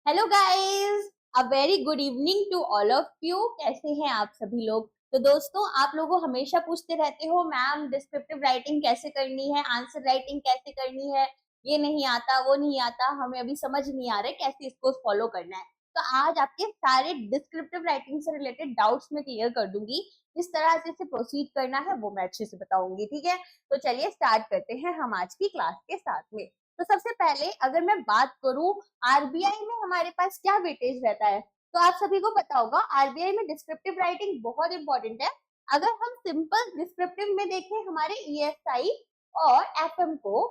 Hello guys, a very good evening to all of you. कैसे हैं आप सभी लोग। तो दोस्तों, आप लोगों हमेशा पूछते रहते हो मैम डिस्क्रिप्टिव राइटिंग कैसे करनी है, आंसर राइटिंग कैसे करनी है, ये नहीं आता वो नहीं आता, हमें अभी समझ नहीं आ रहा है कैसे इसको फॉलो करना है। तो आज आपके सारे डिस्क्रिप्टिव राइटिंग से रिलेटेड डाउट्स मैं क्लियर कर दूंगी। किस तरह से इसे प्रोसीड करना है वो मैं अच्छे से बताऊंगी, ठीक है। तो चलिए स्टार्ट करते हैं हम आज की क्लास के साथ में। तो सबसे पहले अगर मैं बात करूं आरबीआई में हमारे पास क्या वेटेज रहता है, तो आप सभी को पता होगा आरबीआई में डिस्क्रिप्टिव राइटिंग बहुत इंपॉर्टेंट है। अगर हम सिंपल डिस्क्रिप्टिव में देखें हमारे ईएसआई और एफएम को,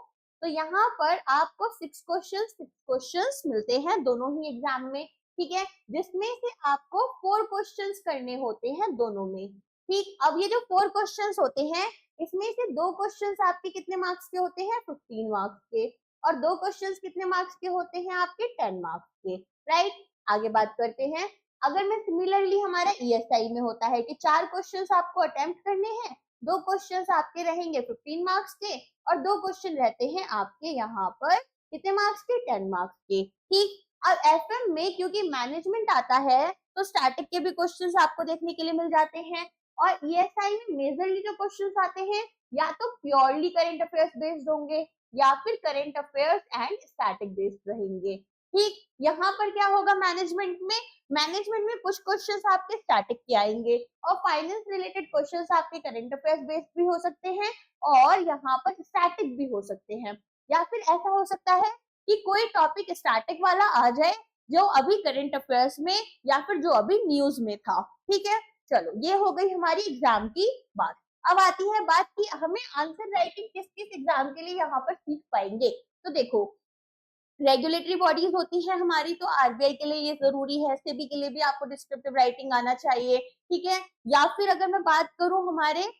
तो यहाँ पर आपको सिक्स क्वेश्चंस मिलते हैं दोनों ही एग्जाम में, ठीक है। जिसमें से आपको 4 क्वेश्चंस करने होते हैं दोनों में, ठीक। अब ये जो 4 क्वेश्चंस होते हैं, इसमें से 2 क्वेश्चंस आपके कितने मार्क्स के होते हैं, 15 मार्क्स के, और 2 क्वेश्चंस कितने मार्क्स के होते हैं आपके, 10 मार्क्स के, राइट। आगे बात करते हैं। अगर मैं सिमिलरली हमारा ईएसआई में होता है कि 4 क्वेश्चंस आपको अटेम्प्ट करने हैं, 2 क्वेश्चंस आपके रहेंगे 15 मार्क्स के, और 2 क्वेश्चन रहते हैं आपके यहाँ पर कितने मार्क्स के, 10 मार्क्स के, ठीक। अब एफएम में क्योंकि मैनेजमेंट आता है तो स्टैटिक के भी क्वेश्चंस आपको देखने के लिए मिल जाते हैं, और ईएसआई में मेजरली जो क्वेश्चंस आते हैं या तो प्योरली करंट अफेयर्स बेस्ड होंगे या फिर current affairs and static based रहेंगे, ठीक। यहाँ पर क्या होगा मैनेजमेंट में कुछ क्वेश्चंस आपके स्टैटिक के आएंगे और फाइनेंस रिलेटेड क्वेश्चंस आपके करंट अफेयर्स बेस्ड भी हो सकते हैं और यहाँ पर स्टैटिक भी हो सकते हैं। या फिर ऐसा हो सकता है कि कोई टॉपिक स्टैटिक वाला आ जाए जो अभी करंट अफेयर्स में या फिर जो अभी न्यूज में था, ठीक है। चलो, ये हो गई हमारी एग्जाम की बात। अब आती है बात कि हमें आंसर राइटिंग किस किस एग्जाम के लिए यहाँ पर सीख पाएंगे। तो देखो, रेगुलेटरी बॉडीज होती है हमारी, तो आरबीआई के लिए ये जरूरी है, सेबी के लिए भी आपको डिस्क्रिप्टिव राइटिंग आना चाहिए, ठीक है। या फिर अगर मैं बात करूं हमारे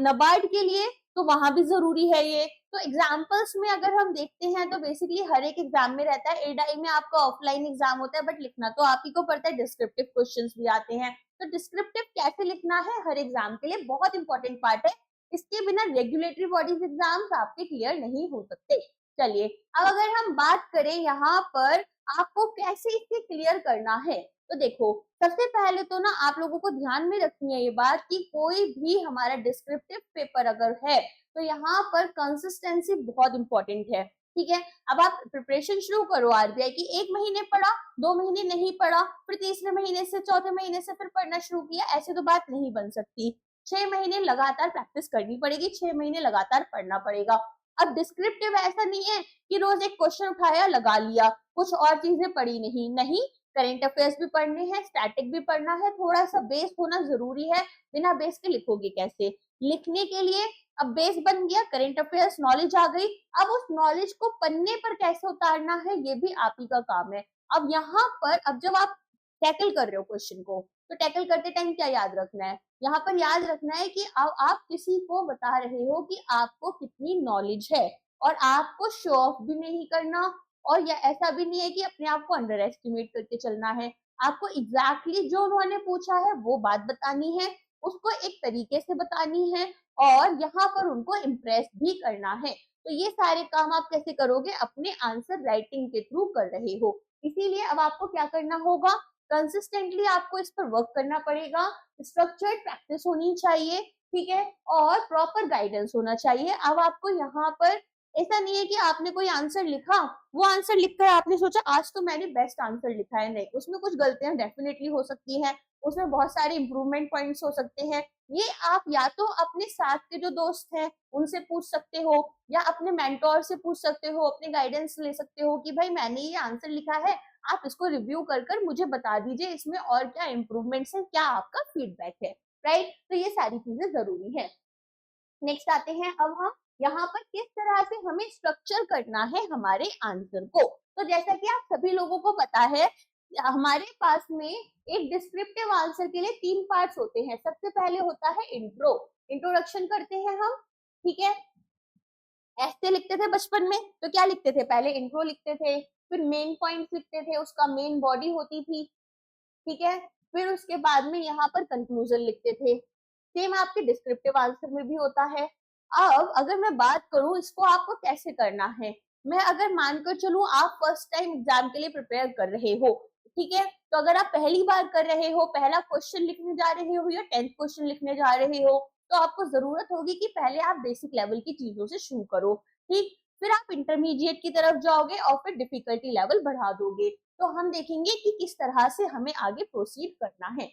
नबार्ड के लिए, तो वहां भी जरूरी है ये। तो एग्जाम्पल्स में अगर हम देखते हैं तो बेसिकली हर एक एग्जाम में रहता है। एडाई में आपका ऑफलाइन एग्जाम होता है बट लिखना तो आप ही को पड़ता है, डिस्क्रिप्टिव क्वेश्चंस भी आते हैं। तो डिस्क्रिप्टिव कैसे लिखना है हर एग्जाम के लिए बहुत इंपॉर्टेंट पार्ट है। इसके बिना रेगुलेटरी बॉडीज एग्जाम्स आपके क्लियर नहीं हो सकते। चलिए, अब अगर हम बात करें यहाँ पर आपको कैसे इसे क्लियर करना है, तो देखो, सबसे पहले तो ना आप लोगों को ध्यान में रखनी है ये बात कि कोई भी हमारा डिस्क्रिप्टिव पेपर अगर है तो यहाँ पर कंसिस्टेंसी बहुत इंपॉर्टेंट है, ठीक है। अब आप प्रिपरेशन शुरू करो आरबीआई की, 1 महीने पढ़ा, 2 महीने नहीं पढ़ा, फिर तीसरे महीने से चौथे महीने से फिर पढ़ना शुरू किया, ऐसे तो बात नहीं बन सकती। 6 महीने लगातार प्रैक्टिस करनी पड़ेगी, 6 महीने लगातार पढ़ना पड़ेगा। अब डिस्क्रिप्टिव ऐसा नहीं है कि रोज एक क्वेश्चन उठाया लगा लिया, कुछ और चीजें पढ़ी नहीं, करंट अफेयर्स भी पढ़ने हैं, स्टैटिक भी पढ़ना है, थोड़ा सा बेस होना जरूरी है। बिना बेस के लिखोगे कैसे। लिखने के लिए अब बेस बन गया, करंट अफेयर्स नॉलेज आ गई। अब उस नॉलेज को पन्ने पर कैसे उतारना है ये भी आप ही का काम है। अब यहाँ पर अब जब आप टैकल कर रहे हो क्वेश्चन को, तो टैकल करते टाइम क्या याद रखना है, यहाँ पर याद रखना है कि अब आप किसी को बता रहे हो कि आपको कितनी नॉलेज है, और आपको शो ऑफ भी नहीं करना, और या ऐसा भी नहीं है कि अपने आप को अंडर एस्टिमेट करके चलना है। आपको एग्जैक्टली जो उन्होंने पूछा है वो बात बतानी है, उसको एक तरीके से बतानी है, और यहाँ पर उनको इम्प्रेस भी करना है। तो ये सारे काम आप कैसे करोगे, अपने आंसर राइटिंग के थ्रू कर रहे हो। इसीलिए अब आपको क्या करना होगा, कंसिस्टेंटली आपको इस पर वर्क करना पड़ेगा, स्ट्रक्चर्ड प्रैक्टिस होनी चाहिए, ठीक है, और प्रॉपर गाइडेंस होना चाहिए। अब आपको यहाँ पर ऐसा नहीं है कि आपने कोई आंसर लिखा, वो आंसर लिखकर आपने सोचा आज तो मैंने बेस्ट आंसर लिखा है, नहीं, उसमें कुछ गलतियां डेफिनेटली हो सकती हैं, उसमें बहुत सारे इंप्रूवमेंट पॉइंट्स हो सकते हैं। ये आप या तो अपने साथ के जो दोस्त हैं उनसे पूछ सकते हो, या अपने मेंटोर से पूछ सकते हो, अपने गाइडेंस ले सकते हो कि भाई मैंने ये आंसर लिखा है, आप इसको रिव्यू कर मुझे बता दीजिए इसमें और क्या इम्प्रूवमेंट्स है, क्या आपका फीडबैक है, राइट। तो ये सारी चीजें जरूरी है। नेक्स्ट आते हैं अब हम यहाँ पर किस तरह से हमें स्ट्रक्चर करना है हमारे आंसर को। तो जैसा कि आप सभी लोगों को पता है, हमारे पास में एक डिस्क्रिप्टिव आंसर के लिए 3 पार्ट्स होते हैं। सबसे पहले होता है इंट्रोडक्शन करते हैं हम, ठीक है। ऐसे लिखते थे बचपन में, तो क्या लिखते थे, पहले इंट्रो लिखते थे, फिर मेन पॉइंट्स लिखते थे, उसका मेन बॉडी होती थी, ठीक है। फिर उसके बाद में यहाँ पर कंक्लूजन लिखते थे। सेम आपके डिस्क्रिप्टिव आंसर में भी होता है। अब अगर मैं बात करूं इसको आपको कैसे करना है, मैं अगर मानकर चलूं आप फर्स्ट टाइम एग्जाम के लिए प्रिपेयर कर रहे हो, ठीक है, तो अगर आप पहली बार कर रहे हो, पहला क्वेश्चन लिखने जा रहे हो या 10th क्वेश्चन लिखने जा रहे हो, तो आपको जरूरत होगी कि पहले आप बेसिक लेवल की चीजों से शुरू करो, ठीक, फिर आप इंटरमीडिएट की तरफ जाओगे और फिर डिफिकल्टी लेवल बढ़ा दोगे। तो हम देखेंगे कि किस तरह से हमें आगे प्रोसीड करना है।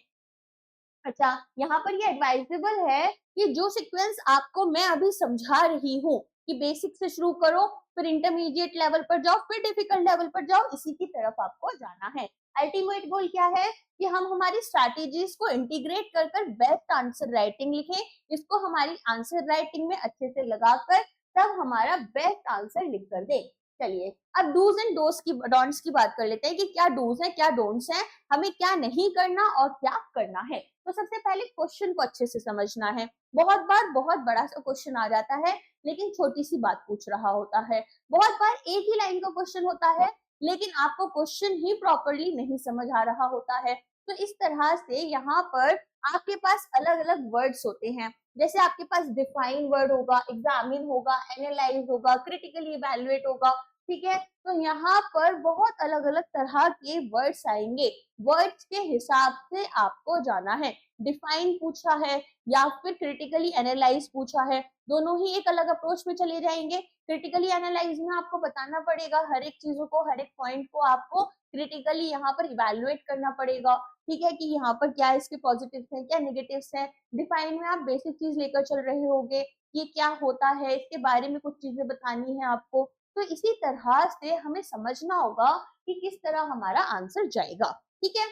अच्छा, यहाँ पर ये एडवाइजेबल है कि जो सीक्वेंस आपको मैं अभी समझा रही हूँ कि बेसिक से शुरू करो, फिर इंटरमीडिएट लेवल पर जाओ, फिर डिफिकल्ट लेवल पर जाओ, इसी की तरफ आपको जाना है। अल्टीमेट गोल क्या है कि हम हमारी स्ट्रैटेजीज को इंटीग्रेट कर कर बेस्ट आंसर राइटिंग लिखें, इसको हमारी आंसर राइटिंग में अच्छे से लगाकर तब हमारा बेस्ट आंसर लिख कर दे। चलिए अब डूज एंड डोंट्स की बात कर लेते हैं कि क्या डूज है क्या डोंट्स है, हमें क्या नहीं करना और क्या करना है। तो सबसे पहले क्वेश्चन को अच्छे से समझना है। बहुत बार बहुत बड़ा सा क्वेश्चन आ जाता है लेकिन छोटी सी बात पूछ रहा होता है, बहुत बार एक ही लाइन का क्वेश्चन होता है लेकिन आपको क्वेश्चन ही प्रॉपरली नहीं समझ आ रहा होता है। तो इस तरह से यहाँ पर आपके पास अलग अलग वर्ड्स होते हैं, जैसे आपके पास डिफाइन वर्ड होगा, एग्जामिन होगा, एनालाइज होगा, क्रिटिकली इवैल्यूएट होगा, ठीक है। तो यहाँ पर बहुत अलग अलग तरह के वर्ड्स आएंगे, वर्ड्स के हिसाब से आपको जाना है। डिफाइन पूछा है या फिर क्रिटिकली एनालाइज पूछा है, दोनों ही एक अलग अप्रोच में चले जाएंगे। क्रिटिकली एनालाइज में आपको बताना पड़ेगा हर एक चीजों को, हर एक पॉइंट को आपको क्रिटिकली यहाँ पर इवैल्यूएट करना पड़ेगा, ठीक है, कि यहाँ पर क्या इसके पॉजिटिव्स हैं क्या नेगेटिव्स हैं। डिफाइन में आप बेसिक चीज लेकर चल रहे होगे, ये क्या होता है, इसके बारे में कुछ चीजें बतानी है आपको। तो इसी तरह से हमें समझना होगा कि किस तरह हमारा आंसर जाएगा, ठीक है।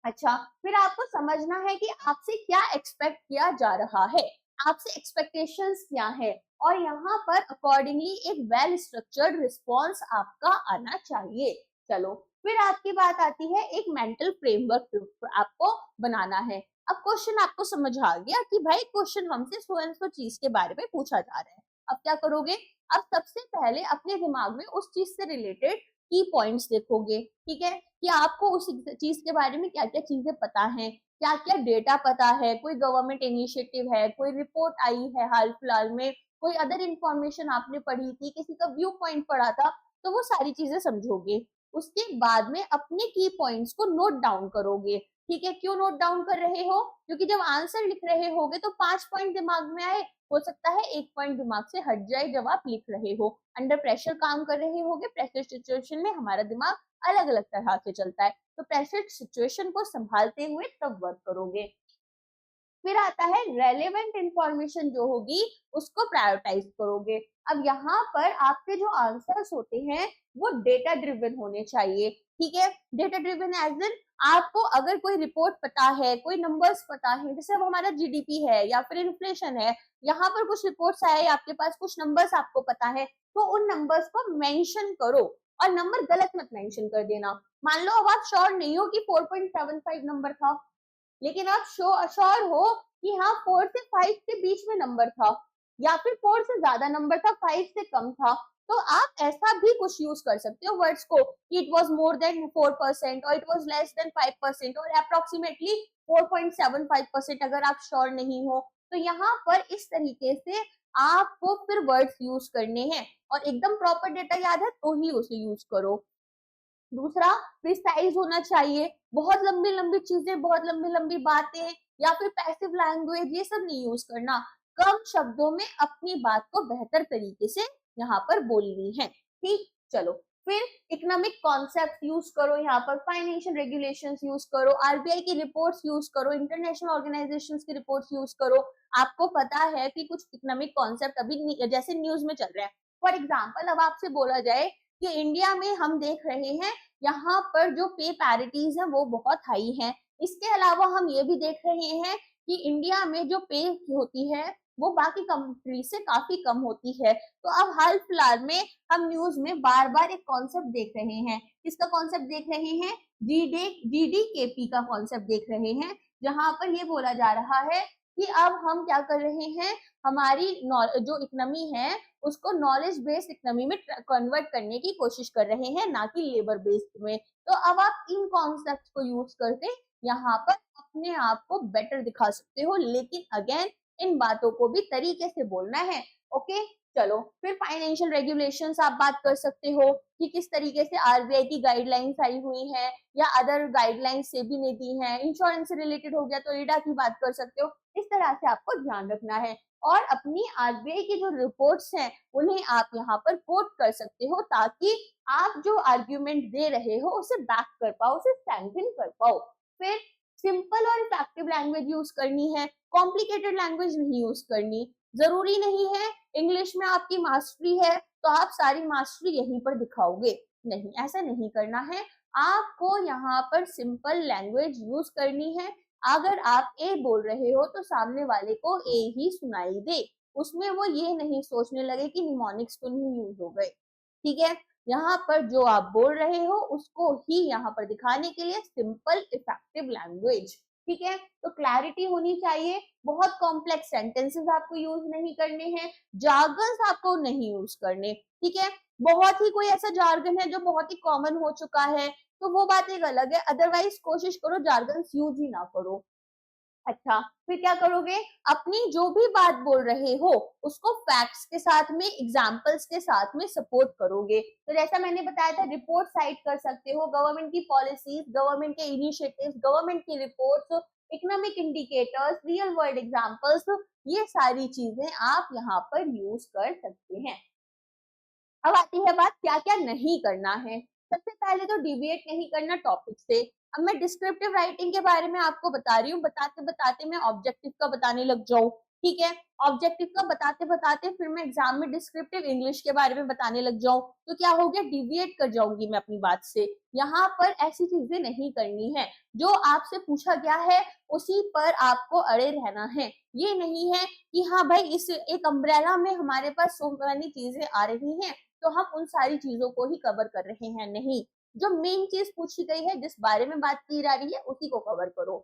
अच्छा, फिर आपको समझना है कि आपसे क्या एक्सपेक्ट किया जा रहा है, आपसे एक्सपेक्टेशंस क्या है, और यहाँ पर अकॉर्डिंगली एक वेल स्ट्रक्चर्ड रिस्पॉन्स आपका आना चाहिए। चलो फिर आपकी बात आती है एक मेंटल फ्रेमवर्क आपको बनाना है। अब क्वेश्चन आपको समझ आ गया कि भाई क्वेश्चन हमसे सो एंड सो चीज के बारे में पूछा जा रहा है, अब क्या करोगे, अब सबसे पहले अपने दिमाग में उस चीज से रिलेटेड की पॉइंट्स देखोगे, ठीक है, कि आपको उस चीज के बारे में क्या क्या चीजें पता है, क्या क्या डेटा पता है, कोई गवर्नमेंट इनिशिएटिव है, कोई रिपोर्ट आई है हाल फिलहाल में, कोई अदर इंफॉर्मेशन आपने पढ़ी थी, किसी का व्यू पॉइंट पढ़ा था, तो वो सारी चीजें समझोगे। उसके बाद में अपने की पॉइंट्स को नोट डाउन करोगे, ठीक है। क्यों नोट डाउन कर रहे हो, क्योंकि जब आंसर लिख रहे होगे तो 5 पॉइंट दिमाग में आए, हो सकता है एक पॉइंट दिमाग से हट जाए जब आप लिख रहे हो, अंडर प्रेशर काम कर रहे होगे, प्रेशर सिचुएशन में हमारा दिमाग अलग अलग तरह से चलता है, तो प्रेशर सिचुएशन को संभालते हुए तब वर्क करोगे। फिर आता है रेलेवेंट इंफॉर्मेशन जो होगी उसको प्रायोरिटाइज करोगे। अब यहाँ पर आपके जो आंसर्स होते हैं वो डेटा ड्रिवन होने चाहिए, ठीक है। डेटा ड्रिवन एज इन आपको अगर कोई रिपोर्ट पता है, कोई नंबर्स पता है, जैसे अब हमारा जीडीपी है या फिर इन्फ्लेशन है, यहाँ पर कुछ रिपोर्ट्स आए, आपके पास कुछ नंबर्स आपको पता है, तो उन नंबर्स को मेंशन करो और नंबर गलत मत मेंशन कर देना। मान लो अब आप श्योर नहीं हो कि 4.75 नंबर था, लेकिन आप श्योर हो कि हाँ 4 से 5 के बीच में नंबर था, या फिर 4 से ज्यादा नंबर था, 5 से कम था, तो आप ऐसा भी कुछ यूज कर सकते हो वर्ड्स को कि इट वाज मोर देन 4% और इट वाज लेस देन 5% और अप्रोक्सीमेटली 4.75%, अगर आप श्योर नहीं हो तो यहाँ पर इस तरीके से आपको फिर वर्ड्स यूज करने हैं, और एकदम प्रॉपर डेटा याद है तो ही उसे यूज करो। दूसरा, प्रिसाइज होना चाहिए, बहुत लंबी लंबी चीजें, बहुत लंबी लंबी बातें या फिर पैसिव लैंग्वेज ये सब नहीं यूज करना, कम शब्दों में अपनी बात को बेहतर तरीके से यहाँ पर बोलनी है, ठीक। चलो फिर इकोनॉमिक कॉन्सेप्ट यूज करो, यहाँ पर फाइनेंशियल रेगुलेशंस यूज करो, आरबीआई की रिपोर्ट्स यूज करो, इंटरनेशनल ऑर्गेनाइजेशंस की रिपोर्ट्स यूज करो। आपको पता है कि कुछ इकोनॉमिक कॉन्सेप्ट अभी जैसे न्यूज में चल रहा है, फॉर एग्जाम्पल अब आपसे बोला जाए कि इंडिया में हम देख रहे हैं यहाँ पर जो पे पैरिटीज है वो बहुत हाई है, इसके अलावा हम ये भी देख रहे हैं कि इंडिया में जो पे होती है वो बाकी कंट्री से काफी कम होती है। तो अब हाल फिलहाल में हम न्यूज में बार बार एक कॉन्सेप्ट देख रहे हैं, किसका कॉन्सेप्ट देख रहे हैं, जीडीकेपी का कॉन्सेप्ट देख रहे हैं, जहां पर ये बोला जा रहा है कि अब हम क्या कर रहे हैं, हमारी जो इकोनॉमी है उसको नॉलेज बेस्ड इकोनॉमी में कन्वर्ट करने की कोशिश कर रहे हैं, ना कि लेबर बेस्ड में। तो अब आप इन कॉन्सेप्ट को यूज करके यहाँ पर अपने आप को बेटर दिखा सकते हो, लेकिन अगेन इन बातों को भी तरीके से बोलना है, ओके। चलो फिर फाइनेंशियल रेगुलेशंस आप बात कर सकते हो कि किस तरीके से आरबीआई की गाइडलाइंस आई हुई हैं या अदर गाइडलाइंस से भी नहीं दी हैं। इंश्योरेंस से रिलेटेड हो गया तो ईडा की बात कर सकते हो। इस तरह से आपको ध्यान रखना है और अपनी आरबीआई की जो रिपोर्ट्स हैं उन्हें आप यहाँ पर कोट कर सकते हो ताकि आप जो आर्ग्यूमेंट दे रहे हो उसे बैक कर पाओ, उसे स्ट्रेंथन कर पाओ। फिर सिंपल और इफेक्टिव लैंग्वेज यूज करनी है, कॉम्प्लिकेटेड लैंग्वेज नहीं यूज करनी। जरूरी नहीं है इंग्लिश में आपकी मास्टरी है तो आप सारी मास्टरी यहीं पर दिखाओगे, नहीं, ऐसा नहीं करना है। आपको यहाँ पर सिंपल लैंग्वेज यूज करनी है। अगर आप ए बोल रहे हो तो सामने वाले को ए ही सुनाई दे, उसमें वो ये नहीं सोचने लगे कि निमोनिक्स तो नहीं यूज हो गए। ठीक है, यहाँ पर जो आप बोल रहे हो उसको ही यहाँ पर दिखाने के लिए सिंपल इफेक्टिव लैंग्वेज। ठीक है, तो क्लैरिटी होनी चाहिए, बहुत कॉम्प्लेक्स सेंटेंसेस आपको यूज नहीं करने हैं, जार्गन्स आपको नहीं यूज करने। ठीक है, बहुत ही कोई ऐसा जार्गन है जो बहुत ही कॉमन हो चुका है तो वो बात एक अलग है, अदरवाइज कोशिश करो जार्गन्स यूज ही ना करो। अच्छा, फिर क्या करोगे, अपनी जो भी बात बोल रहे हो उसको फैक्ट्स के साथ में, एग्जांपल्स के साथ में सपोर्ट करोगे। तो जैसा मैंने बताया था, रिपोर्ट साइट कर सकते हो, गवर्नमेंट की पॉलिसीज, गवर्नमेंट के इनिशिएटिव्स, गवर्नमेंट की reports, economic indicators, real world examples, ये सारी चीजें आप यहाँ पर यूज कर सकते हैं। अब आती है बात क्या क्या नहीं करना है। सबसे पहले तो डिविएट नहीं करना टॉपिक से। अब मैं डिस्क्रिप्टिव राइटिंग के बारे में आपको बता रही हूँ, बताते बताते मैं ऑब्जेक्टिव का बताने लग जाऊं। ठीक है, ऑब्जेक्टिव का बताते बताते फिर मैं एग्जाम में डिस्क्रिप्टिव इंग्लिश के बारे में बताने लग जाऊं तो क्या हो गया, डिविएट कर जाऊंगी मैं अपनी बात से। यहाँ पर ऐसी चीजें नहीं करनी है, जो आपसे पूछा गया है उसी पर आपको अड़े रहना है। ये नहीं है कि हाँ भाई इस एक अम्ब्रेला में हमारे पास सो मनी चीजें आ रही हैं तो हम उन सारी चीजों को ही कवर कर रहे हैं, नहीं, जो मेन चीज पूछी गई है, जिस बारे में बात की जा रही है उसी को कवर करो।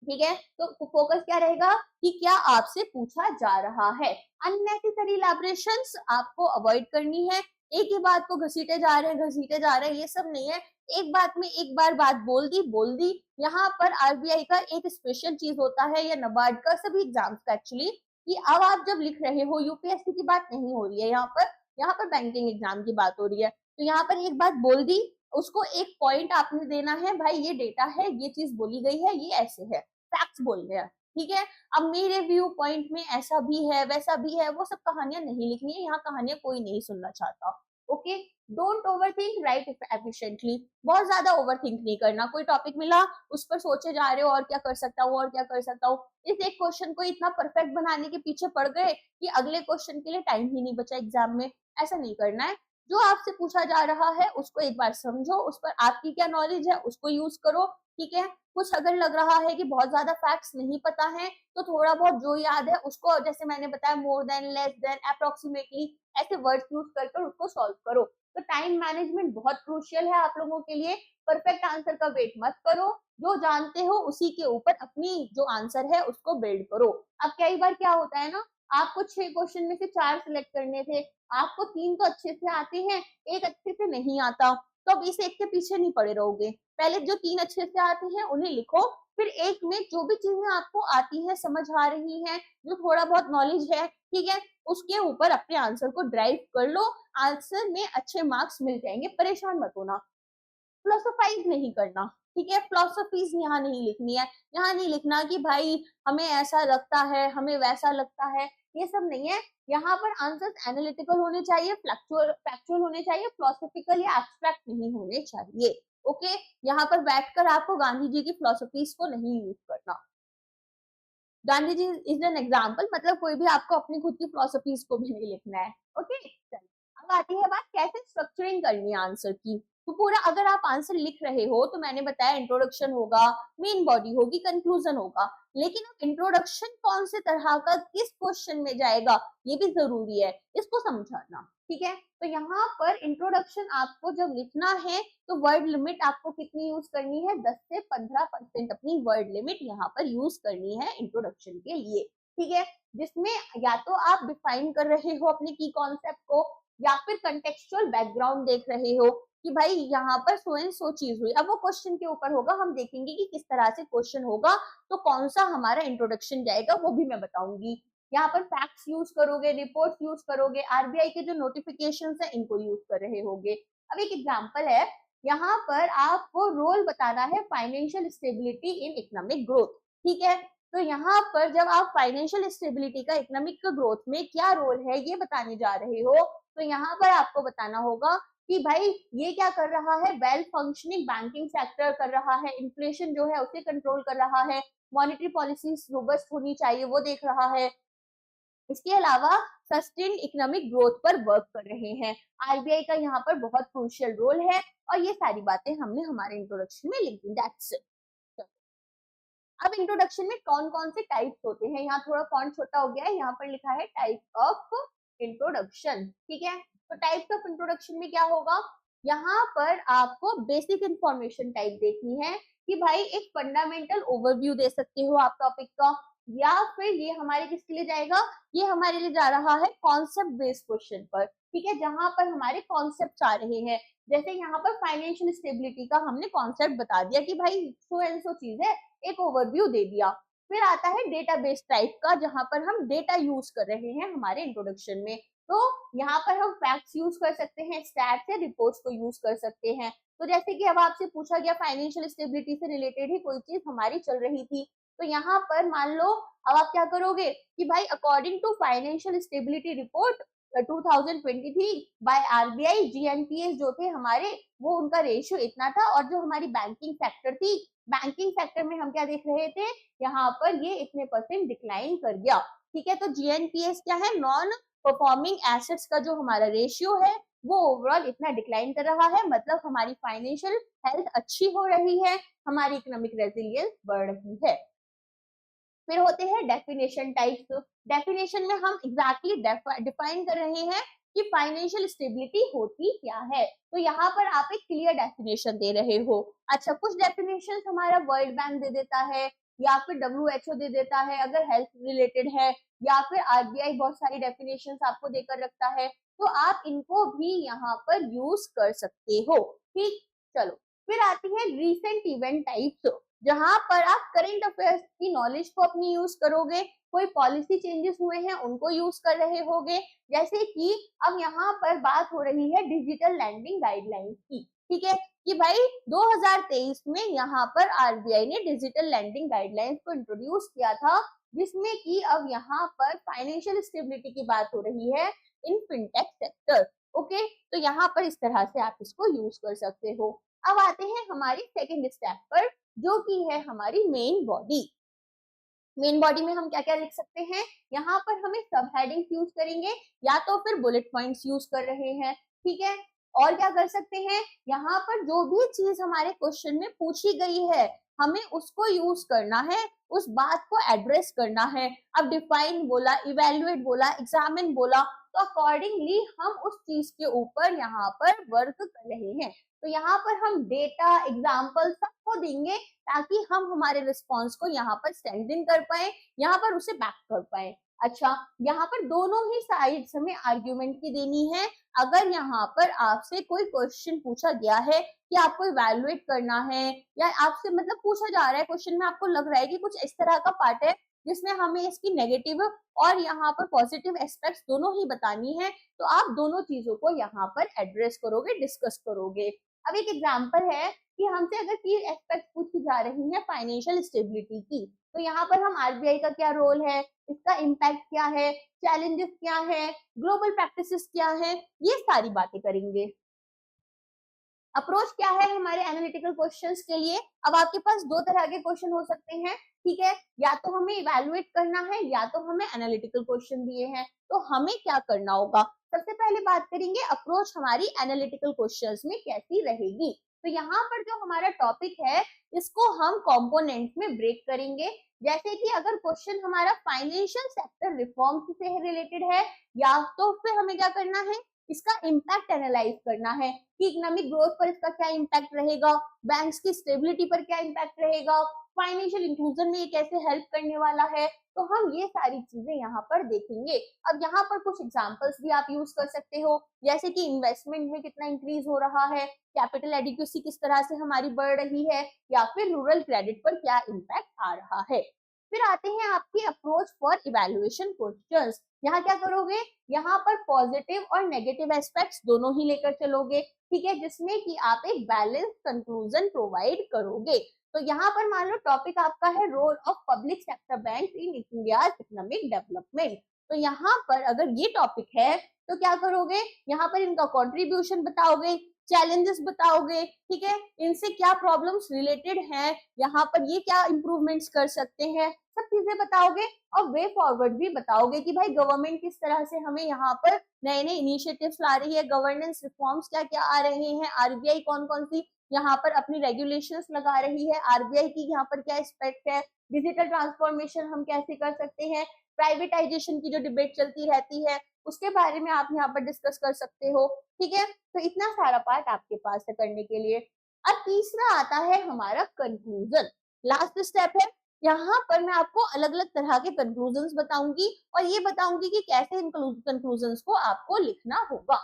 ठीक है, तो फोकस क्या रहेगा कि क्या आपसे पूछा जा रहा है। अननेसेसरी इलैबोरेशंस आपको अवॉइड करनी है। एक ही बात को घसीटे जा रहे हैं, घसीटे जा रहे हैं, ये सब नहीं है। एक बात में एक बार बात बोल दी। यहाँ पर आरबीआई का एक स्पेशल चीज होता है या नबार्ड का, सभी एग्जाम्स का एक्चुअली, कि अब आप जब लिख रहे हो, यूपीएससी की बात नहीं हो रही है यहाँ पर बैंकिंग एग्जाम की बात हो रही है। तो यहाँ पर एक बात बोल दी, उसको एक पॉइंट आपने देना है, भाई ये डेटा है, ये चीज बोली गई है, ये ऐसे है, फैक्ट्स बोल रहे हैं। ठीक है, अब मेरे व्यू पॉइंट में ऐसा भी है वैसा भी है, वो सब कहानियां नहीं लिखनी है, यहाँ कहानियां कोई नहीं सुनना चाहता। Okay, don't over think, right efficiently. बहुत ज्यादा ओवर थिंक नहीं करना। कोई टॉपिक मिला उस पर सोचे जा रहे हो और क्या कर सकता हूँ और क्या कर सकता हूँ, इस एक क्वेश्चन को इतना परफेक्ट बनाने के पीछे पड़ गए कि अगले क्वेश्चन के लिए टाइम ही नहीं बचा एग्जाम में। ऐसा नहीं करना है। जो आपसे पूछा जा रहा है उसको एक बार समझो, उस पर आपकी क्या नॉलेज है उसको यूज करो। ठीक है, कुछ अगर लग रहा है कि बहुत ज्यादा फैक्ट्स नहीं पता है तो थोड़ा बहुत जो याद है उसको, जैसे मैंने बताया, more than, less than, approximately, ऐसे वर्ड्स यूज कर उसको सॉल्व करो। तो टाइम मैनेजमेंट बहुत क्रूशियल है आप लोगों के लिए। परफेक्ट आंसर का वेट मत करो, जो जानते हो उसी के ऊपर अपनी जो आंसर है उसको बिल्ड करो। अब कई बार क्या होता है ना, आपको 6 क्वेश्चन में से 4 सिलेक्ट करने थे, आपको 3 तो अच्छे से आते हैं, एक अच्छे से नहीं आता, तो अब इस एक के पीछे नहीं पड़े रहोगे। पहले जो 3 अच्छे से आते हैं उन्हें लिखो, फिर एक में जो भी चीजें आपको आती है, समझ आ रही है, जो थोड़ा बहुत नॉलेज है, ठीक है, उसके ऊपर अपने आंसर को ड्राइव कर लो। आंसर में अच्छे मार्क्स मिल जाएंगे, परेशान मत होना। फिलोसोफाइज नहीं करना। ठीक है, फिलोसफीज यहाँ नहीं लिखनी है। यहाँ नहीं लिखना कि भाई हमें ऐसा लगता है, हमें वैसा लगता है, ये सब नहीं है। यहाँ पर आंसर्स एनालिटिकल होने चाहिए, फैक्चुअल होने चाहिए, फिलोसफिकल या एब्स्ट्रैक्ट नहीं होने चाहिए। ओके, यहाँ पर बैठकर आपको गांधी जी की फिलोसफीज को नहीं यूज करना। Gandhi ji is an example, मतलब कोई भी आपको अपनी खुद की फिलोसफीज को भी नहीं लिखना है। ओके, अब आती है बात कैसे स्ट्रक्चरिंग करनी है आंसर की। तो पूरा अगर आप आंसर लिख रहे हो तो मैंने बताया इंट्रोडक्शन होगा, मेन बॉडी होगी, कंक्लूजन होगा, लेकिन इंट्रोडक्शन कौन से तरह का किस क्वेश्चन में जाएगा ये भी जरूरी है, इसको समझाना। ठीक है, तो यहाँ पर इंट्रोडक्शन आपको जब लिखना है तो वर्ड लिमिट आपको कितनी यूज करनी है, 10 से 15% अपनी वर्ड लिमिट यहाँ पर यूज करनी है इंट्रोडक्शन के लिए। ठीक है, जिसमें या तो आप डिफाइन कर रहे हो अपने की कॉन्सेप्ट को या फिर कंटेक्चुअल बैकग्राउंड देख रहे हो कि भाई यहाँ पर सो एंड सो चीज हुई। अब वो क्वेश्चन के ऊपर होगा, हम देखेंगे कि किस तरह से क्वेश्चन होगा तो कौन सा हमारा इंट्रोडक्शन जाएगा वो भी मैं बताऊंगी। यहाँ पर फैक्ट्स यूज करोगे, रिपोर्ट्स यूज करोगे, आरबीआई के जो नोटिफिकेशंस है इनको यूज कर रहे होगे। अब एक एग्जांपल है, यहाँ पर आपको रोल बताना है financial stability in economic growth, ठीक है। तो यहाँ पर जब आप फाइनेंशियल स्टेबिलिटी का इकोनॉमिक ग्रोथ में क्या रोल है ये बताने जा रहे हो, तो यहाँ पर आपको बताना होगा कि भाई ये क्या कर रहा है, वेल फंक्शनिंग बैंकिंग सेक्टर कर रहा है, इन्फ्लेशन जो है उसे कंट्रोल कर रहा है, मॉनेटरी पॉलिसी रोबस्ट होनी चाहिए वो देख रहा है, इसके अलावा सस्टेन इकोनॉमिक ग्रोथ पर वर्क कर रहे हैं। आरबीआई का यहाँ पर बहुत क्रूशियल रोल है और ये सारी बातें हमने हमारे इंट्रोडक्शन में लिखी। That's it. अब इंट्रोडक्शन में कौन कौन से टाइप्स होते हैं, यहाँ थोड़ा फॉन्ट छोटा हो गया है, यहाँ पर लिखा है टाइप ऑफ इंट्रोडक्शन, ठीक है। तो टाइप्स ऑफ इंट्रोडक्शन में क्या होगा, यहाँ पर आपको बेसिक इंफॉर्मेशन टाइप देखनी है कि भाई एक फंडामेंटल ओवरव्यू दे सकते हो आप टॉपिक का, या फिर ये हमारे किसके लिए जाएगा, ये हमारे लिए जा रहा है कॉन्सेप्ट बेस्ड क्वेश्चन पर, ठीक है, जहां पर हमारे कॉन्सेप्ट आ रहे हैं। जैसे यहाँ पर फाइनेंशियल स्टेबिलिटी का हमने कॉन्सेप्ट बता दिया कि भाई सो एंड सो चीज है, एक ओवरव्यू दे दिया। फिर आता है डेटाबेस टाइप का, जहां पर हम डेटा यूज कर रहे हैं हमारे इंट्रोडक्शन में। तो यहाँ पर हम फैक्ट्स यूज कर सकते हैं, स्टैट्स या रिपोर्ट्स को यूज कर सकते हैं। तो जैसे कि अब आपसे पूछा गया फाइनेंशियल स्टेबिलिटी से रिलेटेड ही कोई चीज हमारी चल रही थी, तो यहाँ पर मान लो अब आप क्या करोगे कि भाई according to financial stability report 2023 by RBI, GNPS जो थे हमारे वो उनका रेशियो इतना था, और जो हमारी बैंकिंग सेक्टर थी, बैंकिंग सेक्टर में हम क्या देख रहे थे, यहाँ पर ये इतने परसेंट डिक्लाइन कर गया, ठीक है। तो जीएनपीएस क्या है, नॉन परफॉर्मिंग एसेट्स का जो हमारा रेशियो है वो ओवरऑल इतना डिक्लाइन कर रहा है, मतलब हमारी फाइनेंशियल हेल्थ अच्छी हो रही है, हमारी इकोनॉमिक रेजिलियंस बढ़ रही है। फिर होते हैं डेफिनेशन टाइप्स। डेफिनेशन में हम एग्जैक्टली डिफाइन कर रहे हैं कि फाइनेंशियल स्टेबिलिटी होती क्या है, तो यहाँ पर आप एक क्लियर डेफिनेशन दे रहे हो। अच्छा, कुछ डेफिनेशन हमारा वर्ल्ड बैंक दे देता है, या फिर डब्ल्यूएचओ दे देता है अगर हेल्थ रिलेटेड है, या फिर आरबीआई बहुत सारी डेफिनेशन आपको देकर रखता है, तो आप इनको भी यहाँ पर यूज कर सकते हो, ठीक। चलो, फिर आती है रीसेंट इवेंट टाइप्स, जहां पर आप करंट अफेयर्स की नॉलेज को अपनी यूज करोगे, कोई पॉलिसी चेंजेस हुए हैं उनको यूज कर रहे होगे। जैसे कि अब यहाँ पर बात हो रही है डिजिटल लैंडिंग गाइडलाइंस की, ठीक है, कि भाई 2023 में यहाँ पर आरबीआई ने डिजिटल लैंडिंग गाइडलाइंस को इंट्रोड्यूस किया था, जिसमें कि अब यहाँ पर फाइनेंशियल स्टेबिलिटी की बात हो रही है इन फिनटेक सेक्टर, ओके। तो यहाँ पर इस तरह से आप इसको यूज कर सकते हो। अब आते हैं हमारी सेकेंड स्टेप पर, जो कि है हमारी मेन बॉडी। मेन बॉडी में हम क्या क्या लिख सकते हैं, यहाँ पर हमें सब हेडिंग्स यूज करेंगे, या तो फिर बुलेट पॉइंट्स यूज कर रहे हैं, ठीक है। और क्या कर सकते हैं, यहाँ पर जो भी चीज हमारे क्वेश्चन में पूछी गई है हमें उसको यूज करना है, उस बात को एड्रेस करना है। अब डिफाइन बोला, इवेल्युएट बोला, एग्जामिन बोला, तो अकॉर्डिंगली हम उस चीज के ऊपर यहाँ पर वर्क कर रहे हैं। तो यहाँ पर हम डेटा, एग्जाम्पल सबको देंगे, ताकि हम हमारे रिस्पॉन्स को यहाँ पर स्ट्रेंथन कर पाए, यहाँ पर उसे बैक कर पाए। अच्छा, यहाँ पर दोनों ही साइड्स हमें आर्ग्यूमेंट की देनी है। अगर यहाँ पर आपसे कोई क्वेश्चन पूछा गया है कि आपको इवैल्यूएट करना है, या आपसे मतलब पूछा जा रहा है क्वेश्चन में, आपको लग रहा है कि कुछ इस तरह का पार्ट है जिसमें हमें इसकी नेगेटिव और यहाँ पर पॉजिटिव एस्पेक्ट्स दोनों ही बतानी है, तो आप दोनों चीजों को यहाँ पर एड्रेस करोगे, डिस्कस करोगे। अब एक एग्जाम्पल है कि हमसे अगर की एस्पेक्ट पूछी जा रही है फाइनेंशियल स्टेबिलिटी की, तो यहाँ पर हम आरबीआई का क्या रोल है, इसका इम्पैक्ट क्या है, चैलेंजेस क्या है, ग्लोबल प्रैक्टिसेस क्या है, ये सारी बातें करेंगे। अप्रोच क्या है हमारे एनालिटिकल क्वेश्चंस के लिए, अब आपके पास दो तरह के क्वेश्चन हो सकते हैं, ठीक है, या तो हमें इवैल्यूएट करना है, या तो हमें एनालिटिकल क्वेश्चन दिए हैं, तो हमें क्या करना होगा। सबसे पहले बात करेंगे अप्रोच हमारी एनालिटिकल क्वेश्चंस में कैसी रहेगी। तो यहाँ पर जो हमारा टॉपिक है इसको हम कंपोनेंट्स में ब्रेक करेंगे। जैसे कि अगर क्वेश्चन हमारा फाइनेंशियल सेक्टर रिफॉर्म से रिलेटेड है, या तो फिर हमें क्या करना है, इसका इम्पैक्ट एनालाइज करना है कि इकोनॉमिक ग्रोथ पर इसका क्या इम्पैक्ट रहेगा, बैंक्स की स्टेबिलिटी पर क्या इम्पैक्ट रहेगा, फाइनेंशियल इंक्लूजन में ये कैसे हेल्प करने वाला है, तो हम ये सारी चीजें यहाँ पर देखेंगे। अब यहाँ पर कुछ एग्जांपल्स भी आप यूज कर सकते हो, जैसे कि इन्वेस्टमेंट में कितना इंक्रीज हो रहा है, कैपिटल एडिक्वेसी किस तरह से हमारी बढ़ रही है, या फिर रूरल क्रेडिट पर क्या इम्पैक्ट आ रहा है। फिर आते हैं आपकी अप्रोच फॉर इवैल्यूएशन क्वेश्चंस। यहाँ क्या करोगे, यहाँ पर पॉजिटिव और नेगेटिव एस्पेक्ट्स दोनों ही लेकर चलोगे, ठीक है, जिसमें कि आप एक बैलेंस कंक्लूजन प्रोवाइड करोगे। तो यहाँ पर मान लो टॉपिक आपका है role of public sector bank in India economic development. तो यहाँ पर अगर ये टॉपिक है तो क्या करोगे, यहाँ पर इनका कंट्रीब्यूशन बताओगे, चैलेंजेस बताओगे, ठीक है, इनसे क्या प्रॉब्लम्स रिलेटेड हैं, यहाँ पर ये क्या इंप्रूवमेंट्स कर सकते हैं, सब चीजें बताओगे। और वे फॉरवर्ड भी बताओगे कि भाई गवर्नमेंट किस तरह से हमें यहाँ पर नए नए इनिशिएटिव्स ला रही है, गवर्नेंस रिफॉर्म्स क्या क्या आ रहे हैं, आरबीआई कौन कौन सी यहाँ पर अपनी रेगुलेशंस लगा रही है, आरबीआई की यहाँ पर क्या एस्पेक्ट है, डिजिटल ट्रांसफॉर्मेशन हम कैसे कर सकते हैं, प्राइवेटाइजेशन की जो डिबेट चलती रहती है उसके बारे में आप यहाँ पर डिस्कस कर सकते हो, ठीक है। तो इतना सारा पार्ट आपके पास है करने के लिए। अब तीसरा आता है हमारा कंक्लूजन, लास्ट स्टेप है। यहाँ पर मैं आपको अलग अलग तरह के कंक्लूजन्स बताऊंगी और ये बताऊंगी कि कैसे इन कंक्लूजन्स को आपको लिखना होगा।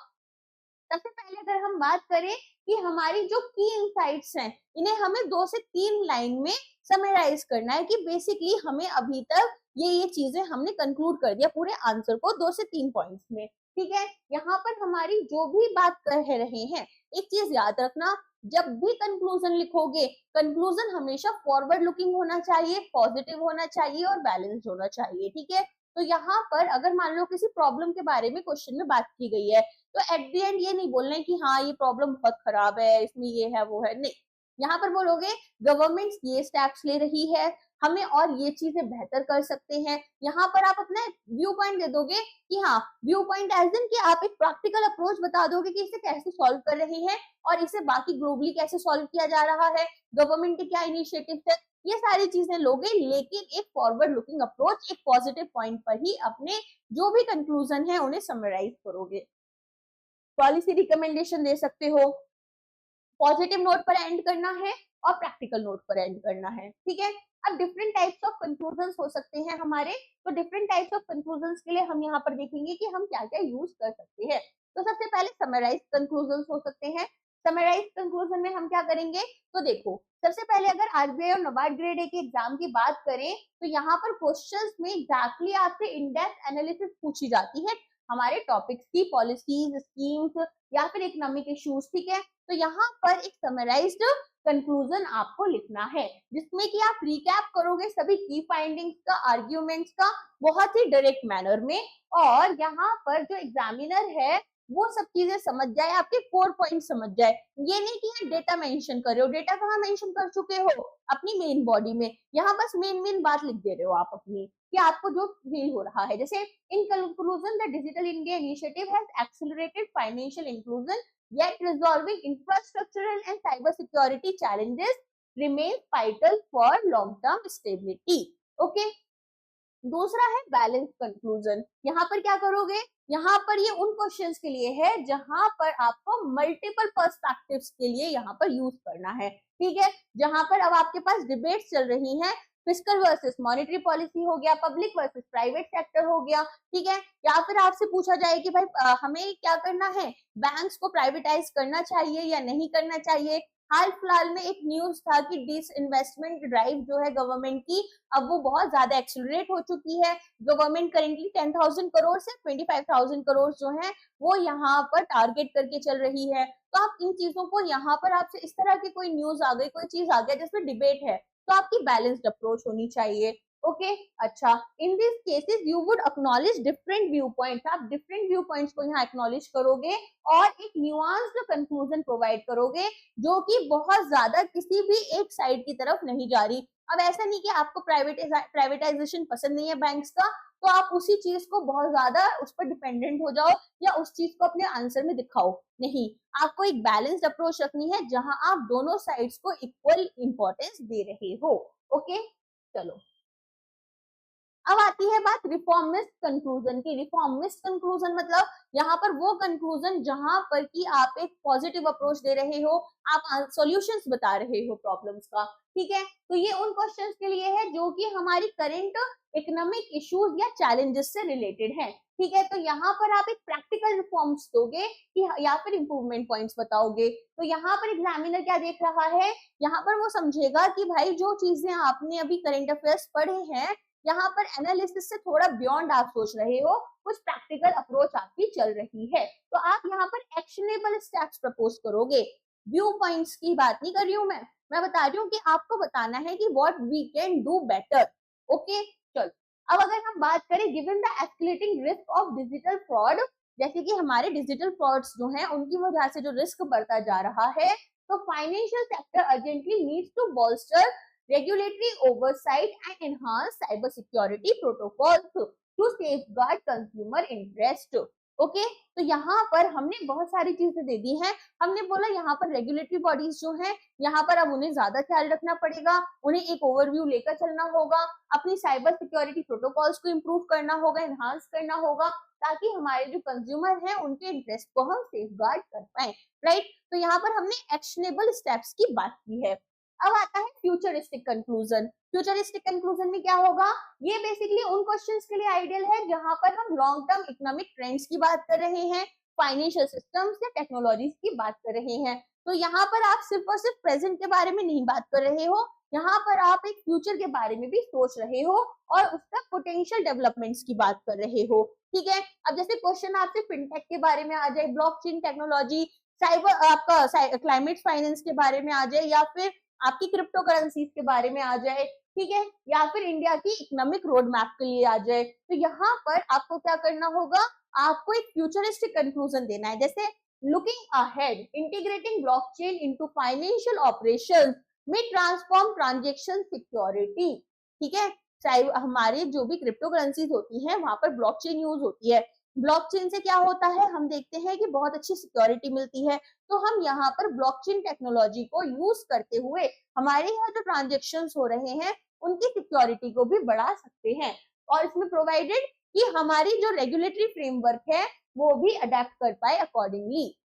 सबसे पहले अगर हम बात करें कि हमारी जो की इनसाइट्स हैं इन्हें हमें 2 से 3 लाइन में समराइज करना है कि बेसिकली हमें अभी तक ये चीजें हमने कंक्लूड कर दिया पूरे आंसर को 2 से 3 पॉइंट्स में, ठीक है। यहाँ पर हमारी जो भी बात कर रहे हैं, एक चीज याद रखना, जब भी कंक्लूजन लिखोगे, कंक्लूजन हमेशा फॉरवर्ड लुकिंग होना चाहिए, पॉजिटिव होना चाहिए और बैलेंस्ड होना चाहिए, ठीक है। तो यहाँ पर अगर मान लो किसी प्रॉब्लम के बारे में क्वेश्चन में बात की गई है तो एट द एंड ये नहीं बोलना है कि हाँ ये प्रॉब्लम बहुत खराब है, इसमें ये है वो है, नहीं। यहाँ पर बोलोगे गवर्नमेंट ये स्टेप्स ले रही है, हमें और ये चीजें बेहतर कर सकते हैं। यहाँ पर आप अपना व्यू पॉइंट दे दोगे कि हाँ, व्यू पॉइंट एज इन कि आप एक प्रैक्टिकल अप्रोच बता दोगे कि इसे कैसे सॉल्व कर रहे हैं और इसे बाकी ग्लोबली कैसे सॉल्व किया जा रहा है, गवर्नमेंट के क्या इनिशिएटिव है, ये सारी चीजें लोगे, लेकिन एक फॉरवर्ड लुकिंग अप्रोच, एक पॉजिटिव पॉइंट पर ही अपने जो भी कंक्लूजन है उन्हें समराइज करोगे। पॉलिसी रिकमेंडेशन दे सकते हो, पॉजिटिव नोट पर एंड करना है और प्रैक्टिकल नोट पर एंड करना है, ठीक है। अब डिफरेंट टाइप्स ऑफ कंक्लूजन्स हो सकते हैं हमारे, तो डिफरेंट टाइप्स ऑफ कंक्लूजन्स के लिए हम यहाँ पर देखेंगे कि हम क्या क्या यूज कर सकते हैं। तो सबसे पहले समराइज कंक्लूजन्स हो सकते हैं। समराइज कंक्लूजन में हम क्या करेंगे, तो देखो सबसे पहले अगर आरबीआई और नबार्ड ग्रेड ए के एग्जाम की बात करें तो यहाँ पर क्वेश्चंस में एग्जैक्टली आपसे इन डेप्थ एनालिसिस पूछी जाती है हमारे टॉपिक्स की, पॉलिसीज, स्कीम्स या फिर इकोनॉमिक इश्यूज, ठीक है। तो यहाँ पर एक समराइज्ड कंक्लूजन आपको लिखना है जिसमें कि आप रिकैप करोगे सभी की फाइंडिंग्स का, आर्ग्यूमेंट्स का बहुत ही डायरेक्ट मैनर में, और यहाँ पर जो एग्जामिनर है वो सब चीजें समझ जाए, आपके कोर पॉइंट समझ जाए। ये नहीं कि यहाँ डेटा मेंशन कर रहे हो, डेटा कहाँ मेंशन कर चुके हो अपनी मेन बॉडी में, यहाँ बस मेन बात लिख दे रहे हो आप अपनी कि आपको जो फील हो रहा है। जैसे in conclusion the digital India initiative has accelerated financial inclusion yet resolving infrastructural and cyber security challenges remains vital for long term stability. Okay, दूसरा है बैलेंस कंक्लूजन। यहाँ पर क्या करोगे, यहाँ पर ये उन क्वेश्चंस के लिए है जहां पर आपको मल्टीपल पर्सपेक्टिव्स के लिए यहाँ पर यूज करना है, ठीक है। जहां पर अब आपके पास डिबेट्स चल रही हैं, फिस्कल वर्सेस मॉनेटरी पॉलिसी हो गया, पब्लिक वर्सेस प्राइवेट सेक्टर हो गया, ठीक है। या फिर आपसे पूछा जाए कि भाई हमें क्या करना है, बैंक्स को प्राइवेटाइज करना चाहिए या नहीं करना चाहिए। हाल फिलहाल में एक न्यूज था कि डिसइन्वेस्टमेंट ड्राइव जो है गवर्नमेंट की, अब वो बहुत ज्यादा एक्सेलरेट हो चुकी है। गवर्नमेंट करेंटली 10,000 करोड़ से 25,000 करोड़ जो है वो यहाँ पर टारगेट करके चल रही है। तो आप इन चीजों को, यहाँ पर आपसे इस तरह की कोई न्यूज आ गई, कोई चीज आ गया जिसमें डिबेट है, तो आपकी बैलेंस्ड अप्रोच होनी चाहिए। ओके, अच्छा, in this cases you would acknowledge different view points, आप डिफरेंट व्यू पॉइंट्स को यहाँ एक्नॉलेज करोगे और एक न्यूआंस्ड कंक्लूजन प्रोवाइड करोगे जो कि बहुत ज्यादा किसी भी एक साइड की तरफ नहीं जा रही। अब ऐसा नहीं कि आपको प्राइवेटाइजेशन पसंद नहीं है बैंक्स का तो आप उसी चीज को बहुत ज्यादा उस पर डिपेंडेंट हो जाओ या उस चीज को अपने आंसर में दिखाओ, नहीं। आपको एक बैलेंस्ड अप्रोच रखनी है जहां आप दोनों साइड्स को इक्वल इंपॉर्टेंस दे रहे हो। ओके, चलो अब आती है बात रिफॉर्मिस्ट कंक्लूजन की। रिफॉर्मिस्ट कंक्लूजन मतलब यहाँ पर वो कंक्लूजन जहां पर कि आप एक पॉजिटिव अप्रोच दे रहे हो, आप सॉल्यूशंस बता रहे हो प्रॉब्लम्स का, ठीक है। तो ये उन क्वेश्चंस के लिए है जो कि हमारी करंट इकोनॉमिक इश्यूज या चैलेंजेस से रिलेटेड है। ठीक है, तो यहाँ पर आप एक प्रैक्टिकल रिफॉर्म्स दोगे कि या फिर इंप्रूवमेंट पॉइंट्स बताओगे। तो यहाँ पर एग्जामिनर क्या देख रहा है, यहाँ पर वो समझेगा कि भाई जो चीजें आपने अभी करंट अफेयर्स पढ़े हैं, यहाँ पर एनालिसिस से थोड़ा बियॉन्ड आप सोच रहे हो, कुछ प्रैक्टिकल अप्रोच आपकी चल रही है, तो आप यहाँ पर एक्शनेबल स्टेप्स प्रपोज करोगे। व्यू पॉइंट्स की बात नहीं कर रही हूँ मैं बता रही हूँ कि आपको बताना है कि what we can do better. Okay, चलो अब अगर हम बात करें given the escalating risk of digital fraud, जैसे कि हमारे डिजिटल फ्रॉड्स जो हैं उनकी वजह से जो रिस्क बढ़ता जा रहा है, तो financial sector urgently needs to bolster regulatory oversight and enhance cyber security protocols to safeguard consumer interest। Okay, तो यहाँ पर हमने बहुत सारी चीजें दे दी हैं। हमने बोला यहाँ पर रेगुलेटरी बॉडीज जो हैं, यहाँ पर अब उन्हें ज्यादा ख्याल रखना पड़ेगा, उन्हें एक ओवरव्यू लेकर चलना होगा, अपनी साइबर सिक्योरिटी प्रोटोकॉल्स को इम्प्रूव करना होगा, एनहांस करना होगा, ताकि हमारे जो कंज्यूमर हैं उनके इंटरेस्ट को हम सेफगार्ड कर पाए, राइट। तो यहाँ पर हमने एक्शनेबल स्टेप्स की बात की है। अब आता है फ्यूचरिस्टिक कंक्लूजन। फ्यूचरिस्टिक कंक्लूजन में क्या होगा, ये बेसिकली उन क्वेश्चंस के लिए आइडियल है जहां पर हम लॉन्ग टर्म इकोनॉमिक ट्रेंड्स की बात कर रहे हैं, फाइनेंशियल सिस्टम्स या टेक्नोलॉजीज की बात कर रहे हैं। तो यहाँ पर आप सिर्फ और सिर्फ प्रेजेंट के बारे में नहीं बात कर रहे हो, यहाँ पर आप एक फ्यूचर के बारे में भी सोच रहे हो और उसका पोटेंशियल डेवलपमेंट्स की बात कर रहे हो, ठीक है। अब जैसे क्वेश्चन आपसे फिनटेक के बारे में आ जाए, ब्लॉकचेन टेक्नोलॉजी, साइबर आपका क्लाइमेट फाइनेंस के बारे में आ जाए, या फिर आपकी क्रिप्टो करेंसीज के बारे में आ जाए, ठीक है, या फिर इंडिया की इकोनॉमिक रोड मैप के लिए आ जाए, तो यहाँ पर आपको क्या करना होगा, आपको एक फ्यूचरिस्टिक कंक्लूजन देना है। जैसे looking ahead, integrating blockchain into financial operations में ट्रांसफॉर्म ट्रांजैक्शन सिक्योरिटी, ठीक है। चाहे हमारे जो भी क्रिप्टो करेंसीज होती हैं वहां पर ब्लॉकचेन यूज होती है। ब्लॉकचेन से क्या होता है, हम देखते हैं कि बहुत अच्छी सिक्योरिटी मिलती है, तो हम यहाँ पर ब्लॉकचेन टेक्नोलॉजी को यूज करते हुए हमारे यहाँ जो ट्रांजेक्शन हो रहे हैं उनकी सिक्योरिटी को भी बढ़ा सकते हैं, और इसमें प्रोवाइडेड कि हमारी जो रेगुलेटरी फ्रेमवर्क है वो भी अडेप्ट कर पाए अकॉर्डिंगली।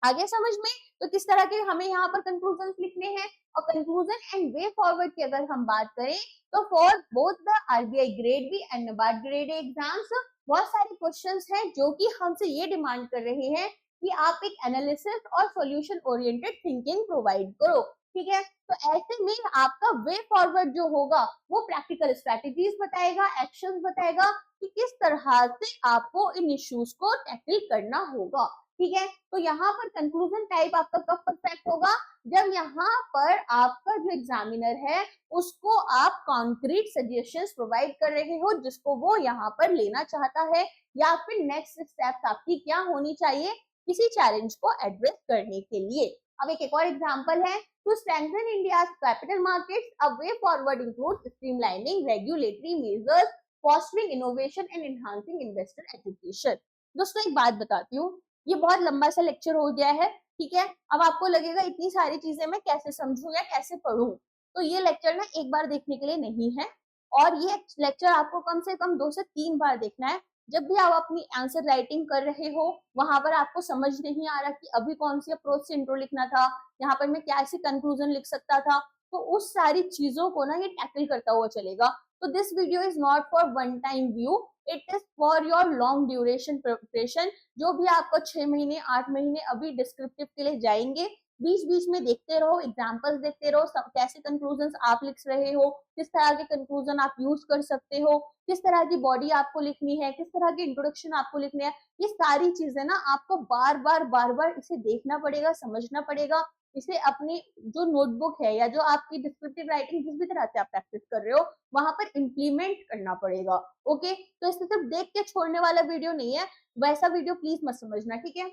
आगे समझ में, तो किस तरह के हमें यहाँ पर कंक्लूजन लिखने हैं, और कंक्लूजन एंड वे फॉरवर्ड की अगर हम बात करें तो for both the RBI grade B and NABARD grade A exams बहुत सारे क्वेश्चंस हैं जो कि हमसे ये डिमांड कर रहे हैं कि आप एक एनालिसिस और सॉल्यूशन ओरिएंटेड थिंकिंग प्रोवाइड करो, ठीक है। तो ऐसे में आपका वे फॉरवर्ड जो होगा वो प्रैक्टिकल स्ट्रेटेजीज बताएगा, एक्शंस बताएगा कि किस तरह से आपको इन इश्यूज को टैकल करना होगा, ठीक है। तो यहाँ पर कंक्लूजन टाइप आपका कब परफेक्ट होगा, जब यहाँ पर आपका जो एग्जामिनर है उसको आप कॉन्क्रीट सजेशंस प्रोवाइड कर रहे हो जिसको वो यहाँ पर लेना चाहता है, या फिर नेक्स्ट स्टेप्स आपकी क्या होनी चाहिए किसी चैलेंज को एड्रेस करने के लिए। अब एक और एग्जांपल है, to strengthen India's capital markets a way forward includes streamlining regulatory measures, fostering innovation and enhancing investor education. दोस्तों एक बात बताती हूँ, ये बहुत लंबा सा लेक्चर हो गया है, ठीक है। अब आपको लगेगा इतनी सारी चीजें मैं कैसे समझूं या कैसे पढ़ूं, तो ये लेक्चर ना एक बार देखने के लिए नहीं है, और ये लेक्चर आपको कम से कम 2 से 3 बार देखना है। जब भी आप अपनी आंसर राइटिंग कर रहे हो वहां पर आपको समझ नहीं आ रहा कि अभी कौन सी अप्रोच से इंट्रो लिखना था, यहाँ पर मैं कैसे कंक्लूजन लिख सकता था, तो उस सारी चीजों को ना ये टैकल करता हुआ चलेगा। तो this video is not for one time view, it is for your long duration preparation. जो भी आपको 6 महीने 8 महीने अभी डिस्क्रिप्टिव के लिए जाएंगे, बीच बीच में देखते रहो, एग्जाम्पल्स देखते रहो, कैसे कंक्लूजन आप लिख रहे हो, किस तरह के कंक्लूजन आप यूज कर सकते हो, किस तरह की बॉडी आपको लिखनी है, किस तरह की इंट्रोडक्शन आपको लिखनी है, ये सारी चीजें ना आपको बार बार इसे देखना पड़ेगा, समझना पड़ेगा, इसे अपनी जो नोटबुक है या जो आपकी डिस्क्रिप्टिव राइटिंग जिस भी तरह से आप प्रैक्टिस कर रहे हो वहां पर इम्प्लीमेंट करना पड़ेगा। ओके, तो इसे सिर्फ देख के छोड़ने वाला वीडियो नहीं है, वैसा वीडियो प्लीज मत समझना, ठीक है।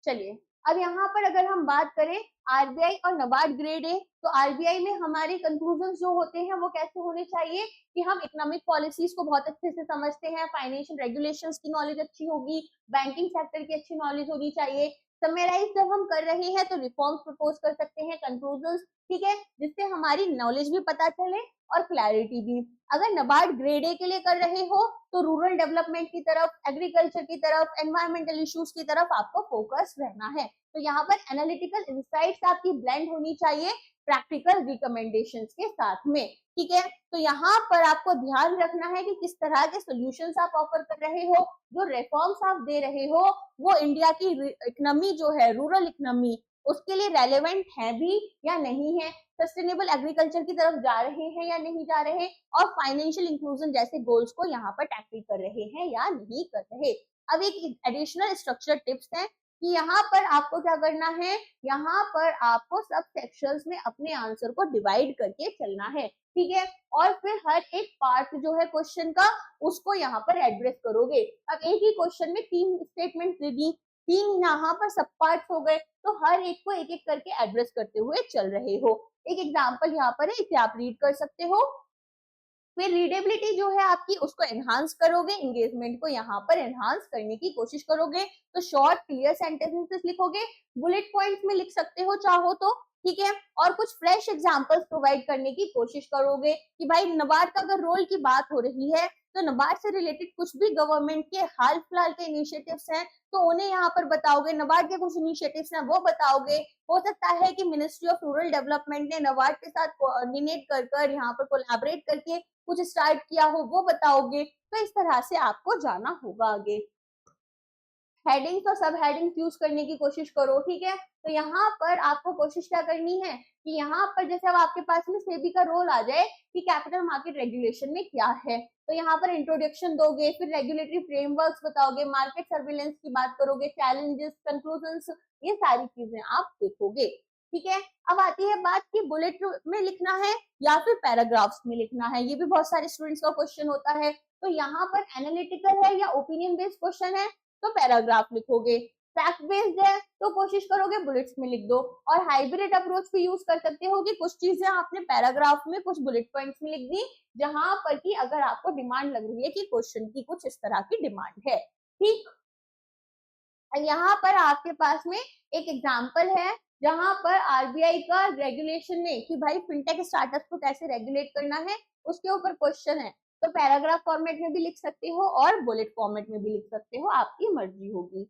चलिए अब यहाँ पर अगर हम बात करें आरबीआई और नाबार्ड ग्रेड ए, तो आरबीआई में हमारे कंक्लूजन जो होते हैं वो कैसे होने चाहिए कि हम इकोनॉमिक पॉलिसीज को बहुत अच्छे से समझते हैं, फाइनेंशियल रेगुलेशंस की नॉलेज अच्छी होगी, बैंकिंग सेक्टर की अच्छी नॉलेज होनी चाहिए। समराइज जब हम कर रहे हैं तो रिफॉर्म्स प्रपोज कर सकते हैं, कंक्लूजन, ठीक है, जिससे हमारी नॉलेज भी पता चले और क्लैरिटी भी। अगर नाबार्ड ग्रेड ए के लिए कर रहे हो तो रूरल डेवलपमेंट की तरफ, एग्रीकल्चर की तरफ, एनवायरमेंटल इश्यूज की तरफ आपको फोकस रहना है। तो यहाँ पर एनालिटिकल इंसाइट्स आपकी ब्लेंड होनी चाहिए प्रैक्टिकल रिकमेंडेशंस के साथ में, ठीक है। तो यहाँ पर आपको ध्यान रखना है कि किस तरह के सॉल्यूशंस आप ऑफर कर रहे हो, जो रिफॉर्म्स आप दे रहे हो वो इंडिया की इकोनॉमी जो है, रूरल इकोनॉमी, उसके लिए रेलेवेंट है भी या नहीं है, सस्टेनेबल एग्रीकल्चर की तरफ जा रहे हैं या नहीं जा रहे, और फाइनेंशियल इंक्लूजन जैसे गोल्स को यहाँ पर टैकल कर रहे हैं या नहीं कर रहे। अब एक एडिशनल स्ट्रक्चर टिप्स है कि यहाँ पर आपको क्या करना है, यहाँ पर आपको सब सेक्शंस में अपने आंसर को डिवाइड करके चलना है, ठीक है। और फिर हर एक पार्ट जो है क्वेश्चन का उसको यहाँ पर एड्रेस करोगे। अब एक ही क्वेश्चन में 3 स्टेटमेंट दे दी, 3 यहाँ पर सब पार्ट हो गए, तो हर एक को एक एक करके एड्रेस करते हुए चल रहे हो। एक एग्जाम्पल यहाँ पर है, इसे आप रीड कर सकते हो। फिर रीडेबिलिटी जो है आपकी उसको एनहांस करोगे, एंगेजमेंट को यहाँ पर एनहांस करने की कोशिश करोगे, तो शॉर्ट क्लियर सेंटेंसेस लिखोगे, बुलेट पॉइंट्स में लिख सकते हो चाहो तो, ठीक है। और कुछ फ्रेश एग्जांपल्स प्रोवाइड करने की कोशिश करोगे कि भाई नबार्ड का अगर रोल की बात हो रही है तो नबार्ड से रिलेटेड कुछ भी गवर्नमेंट के हाल फिलहाल के इनिशिएटिव्स हैं तो उन्हें यहाँ पर बताओगे, नबार्ड के कुछ इनिशिएटिव्स हैं वो बताओगे। हो सकता है कि मिनिस्ट्री ऑफ रूरल डेवलपमेंट ने नबार्ड के साथ कोऑर्डिनेट कर यहाँ पर कोलैबोरेट करके कुछ स्टार्ट किया हो वो बताओगे। तो इस तरह से आपको जाना होगा आगे। हेडिंग्स और सब हेडिंग्स यूज करने की कोशिश करो, ठीक है। तो यहाँ पर आपको कोशिश क्या करनी है कि यहाँ पर जैसे अब आपके पास में सेबी का रोल आ जाए कि कैपिटल मार्केट रेगुलेशन में क्या है, तो यहाँ पर इंट्रोडक्शन दोगे, फिर रेगुलेटरी फ्रेमवर्क्स बताओगे, मार्केट सर्विलेंस की बात करोगे, चैलेंजेस, कंक्लूजन्स, ये सारी चीजें आप देखोगे, ठीक है। अब आती है बात कि बुलेट में लिखना है या फिर पैराग्राफ्स में लिखना है, ये भी बहुत सारे स्टूडेंट्स का क्वेश्चन होता है। तो यहाँ पर एनालिटिकल है या ओपिनियन बेस्ड क्वेश्चन है तो पैराग्राफ लिखोगे, फैक्ट बेस्ड है तो कोशिश करोगे बुलेट्स में लिख दो, और हाइब्रिड अप्रोच भी यूज कर सकते हो कि कुछ चीजें आपने पैराग्राफ में कुछ बुलेट पॉइंट्स में लिख दी, जहां पर कि अगर आपको डिमांड लग रही है कि क्वेश्चन की कुछ इस तरह की डिमांड है, ठीक। यहाँ पर आपके पास में एक एग्जाम्पल है जहां पर आरबीआई का रेगुलेशन में कि भाई फिनटेक स्टार्टअप को कैसे रेगुलेट करना है उसके ऊपर क्वेश्चन है, तो पैराग्राफ फॉर्मेट में भी लिख सकते हो और बुलेट फॉर्मेट में भी लिख सकते हो, आपकी मर्जी होगी।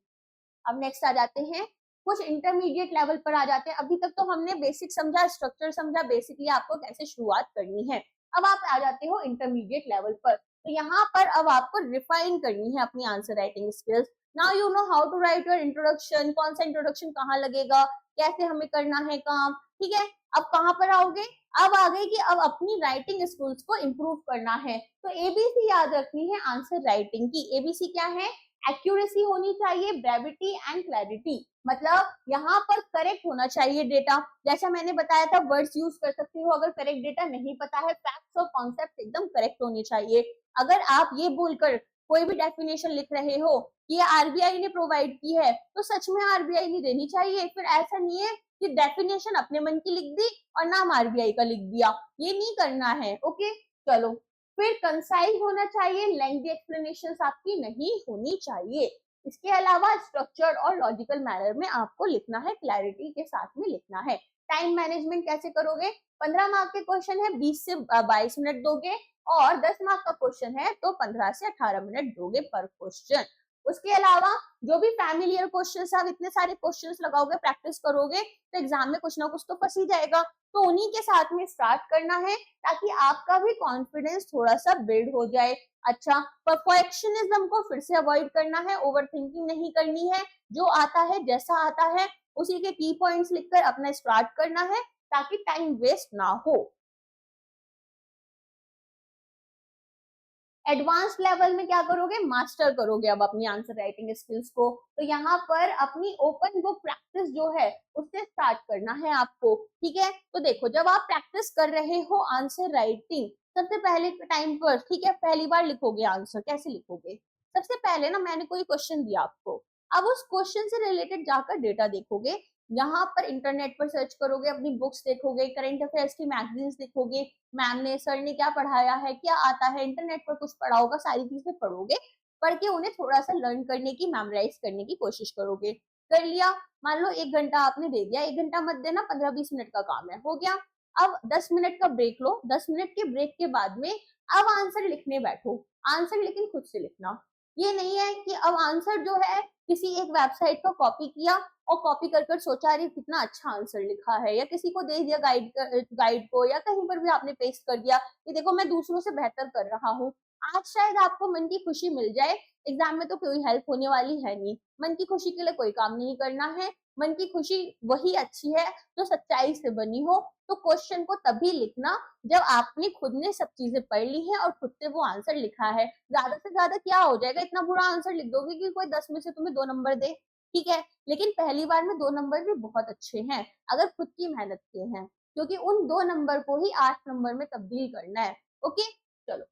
अब नेक्स्ट आ जाते हैं, कुछ इंटरमीडिएट लेवल पर आ जाते हैं। अभी तक तो हमने बेसिक समझा, स्ट्रक्चर समझा, बेसिकली आपको कैसे शुरुआत करनी है। अब आप आ जाते हो इंटरमीडिएट लेवल पर, तो यहाँ पर अब आपको रिफाइन करनी है अपनी answer writing skills. Now you know how to write your introduction, कौन सा इंट्रोडक्शन कहाँ लगेगा, कैसे हमें करना है काम, ठीक है। अब कहाँ पर आओगे, अब आ गए कि अब अपनी राइटिंग स्किल्स को इम्प्रूव करना है, तो एबीसी याद रखनी है आंसर राइटिंग की। एबीसी क्या है, एक्यूरेसी होनी चाहिए, ब्रेविटी एंड क्लैरिटी, मतलब यहाँ पर करेक्ट होना चाहिए डेटा, जैसा मैंने बताया था वर्ड्स यूज कर सकते हो अगर करेक्ट डेटा नहीं पता है, फैक्ट्स और कॉन्सेप्ट एकदम करेक्ट होने चाहिए। अगर आप ये बोलकर कोई भी डेफिनेशन लिख रहे हो ये आरबीआई ने प्रोवाइड की है तो सच में आरबीआई ने देनी चाहिए, फिर ऐसा नहीं है कि डेफिनेशन अपने मन की लिख दी और नाम आरबीआई का लिख दिया, ये नहीं करना है, ओके। चलो, फिर कंसाइज होना चाहिए, लेंथी एक्सप्लेनेशंस आपकी नहीं होनी चाहिए। इसके अलावा स्ट्रक्चर्ड और लॉजिकल मैनर में आपको लिखना है, क्लैरिटी के साथ में लिखना है। टाइम मैनेजमेंट कैसे करोगे, 15 मार्क के क्वेश्चन है 20 से 22 मिनट दोगे, और 10 मार्क का क्वेश्चन है तो 15 से 18 मिनट दोगे पर क्वेश्चन। उसके अलावा जो भी फैमिलियर क्वेश्चंस, आप इतने सारे क्वेश्चंस लगाओगे, प्रैक्टिस करोगे तो एग्जाम में कुछ ना कुछ तो फंस ही जाएगा, तो उन्हीं के साथ में स्टार्ट करना है ताकि आपका भी कॉन्फिडेंस थोड़ा सा बिल्ड हो जाए। अच्छा, परफेक्शनिज्म को फिर से अवॉइड करना है, ओवर थिंकिंग नहीं करनी है, जो आता है जैसा आता है उसी के की पॉइंट्स लिखकर अपना स्टार्ट करना है ताकि टाइम वेस्ट ना हो। एडवांस लेवल में क्या करोगे, मास्टर करोगे अब अपनी आंसर राइटिंग स्किल्स को, तो यहाँ पर अपनी ओपन बुक प्रैक्टिस जो है उससे स्टार्ट करना है आपको, ठीक है। तो देखो, जब आप प्रैक्टिस कर रहे हो आंसर राइटिंग, सबसे पहले टाइम पर, ठीक है, पहली बार लिखोगे आंसर, कैसे लिखोगे, सबसे पहले ना मैंने कोई क्वेश्चन दिया आपको, अब उस क्वेश्चन से रिलेटेड जाकर डेटा देखोगे, यहाँ पर इंटरनेट पर सर्च करोगे, अपनी बुक्स देखोगे, करंट अफेयर्स की मैगजीन्स देखोगे, मैम ने, सर ने क्या पढ़ाया है, क्या आता है, इंटरनेट पर कुछ पढ़ा होगा, सारी चीजें पढ़ोगे, पढ़ के उन्हें थोड़ा सा लर्न करने की, मेमोराइज करने की कोशिश करोगे। कर लिया, मान लो 1 घंटा आपने दे दिया, 1 घंटा मत देना, 15-20 मिनट का काम है, हो गया। अब 10 मिनट का ब्रेक लो, 10 मिनट के ब्रेक के बाद में अब आंसर लिखने बैठो, आंसर लेकिन खुद से लिखना, ये नहीं है कि अब आंसर जो है किसी एक वेबसाइट को कॉपी किया और कॉपी कर कर सोचा अरे कितना अच्छा आंसर लिखा है, या किसी को दे दिया गाइड को, या कहीं पर भी आपने पेस्ट कर दिया कि देखो मैं दूसरों से बेहतर कर रहा हूँ। आज शायद आपको मन की खुशी मिल जाए, एग्जाम में तो कोई हेल्प होने वाली है नहीं, मन की खुशी के लिए कोई काम नहीं करना है, मन की खुशी वही अच्छी है जो सच्चाई से बनी हो। तो क्वेश्चन को तभी लिखना जब आपने खुद ने सब चीजें पढ़ ली है और खुद से वो आंसर लिखा है। ज्यादा से ज्यादा क्या हो जाएगा, इतना बुरा आंसर लिख दोगे कि कोई 10 में से तुम्हें 2 नंबर दे, ठीक है, लेकिन पहली बार में 2 नंबर भी बहुत अच्छे हैं अगर खुद की मेहनत के हैं, क्योंकि उन 2 नंबर को ही 8 नंबर में तब्दील करना है। ओके, चलो,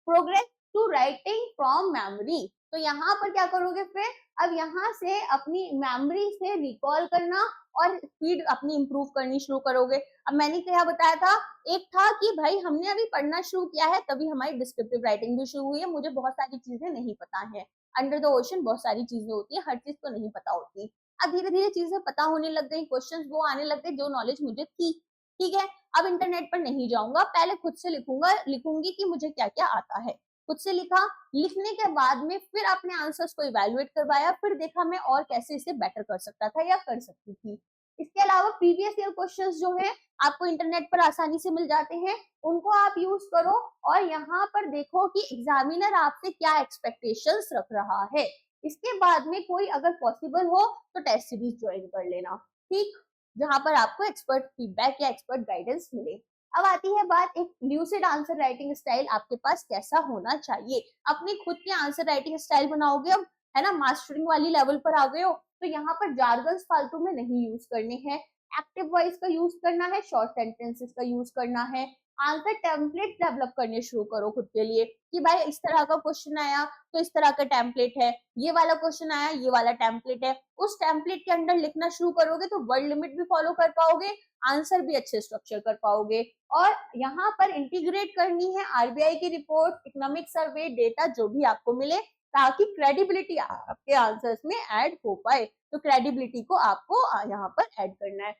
progress to writing from memory. तो यहाँ पर क्या करोगे फिर, अब यहाँ से अपनी मेमोरी से रिकॉल करना और स्पीड अपनी इंप्रूव करनी शुरू करोगे। अब मैंने क्या बताया था, एक था कि भाई हमने अभी पढ़ना शुरू किया है तभी हमारी डिस्क्रिप्टिव राइटिंग भी शुरू हुई है, मुझे बहुत सारी चीजें नहीं पता है, अंडर द ओशन बहुत सारी चीजें होती है, हर चीज तो नहीं पता होती। अब धीरे धीरे चीजें पता होने लग गई, क्वेश्चंस वो आने लग गए जो नॉलेज मुझे थी, ठीक है। अब इंटरनेट पर नहीं जाऊंगा, पहले खुद से लिखूंगी कि मुझे क्या क्या आता है, खुद से लिखा, लिखने के बाद में फिर अपने आंसर्स को इवेलुएट करवाया, फिर देखा मैं और कैसे इसे बेटर कर सकता था या कर सकती थी। इसके अलावा प्रीवियस ईयर क्वेश्चंस जो है आपको इंटरनेट पर आसानी से मिल जाते हैं, उनको आप यूज करो और यहाँ पर देखो कि एग्जामिनर आपसे क्या एक्सपेक्टेशंस रख रहा है। इसके बाद में कोई अगर पॉसिबल हो तो टेस्ट सीरीज ज्वाइन कर लेना, ठीक, जहां पर आपको एक्सपर्ट फीडबैक या एक्सपर्ट गाइडेंस मिले। अब आती है बात एक ल्यूसिड आंसर राइटिंग स्टाइल आपके पास कैसा होना चाहिए। अपनी खुद की आंसर राइटिंग स्टाइल बनाओगे, अब है ना मास्टरिंग वाली लेवल पर आ गए हो, तो यहाँ पर जार्गन्स फालतू में नहीं यूज करने हैं, एक्टिव वॉइस का यूज करना है, शॉर्ट सेंटेंसेस का यूज करना है, आंसर टेम्पलेट डेवलप करने शुरू करो खुद के लिए कि भाई इस तरह का क्वेश्चन आया तो इस तरह का टेम्पलेट है, ये वाला क्वेश्चन आया ये वाला टेम्पलेट है, उस टेम्पलेट के अंदर लिखना शुरू करोगे तो वर्ड लिमिट भी फॉलो कर पाओगे, आंसर भी अच्छे स्ट्रक्चर कर पाओगे। और यहाँ पर इंटीग्रेट करनी है आरबीआई की रिपोर्ट, इकोनॉमिक सर्वे, डेटा जो भी आपको मिले, ताकि क्रेडिबिलिटी आपके आंसर्स में ऐड हो पाए। तो क्रेडिबिलिटी को आपको यहाँ पर ऐड करना है।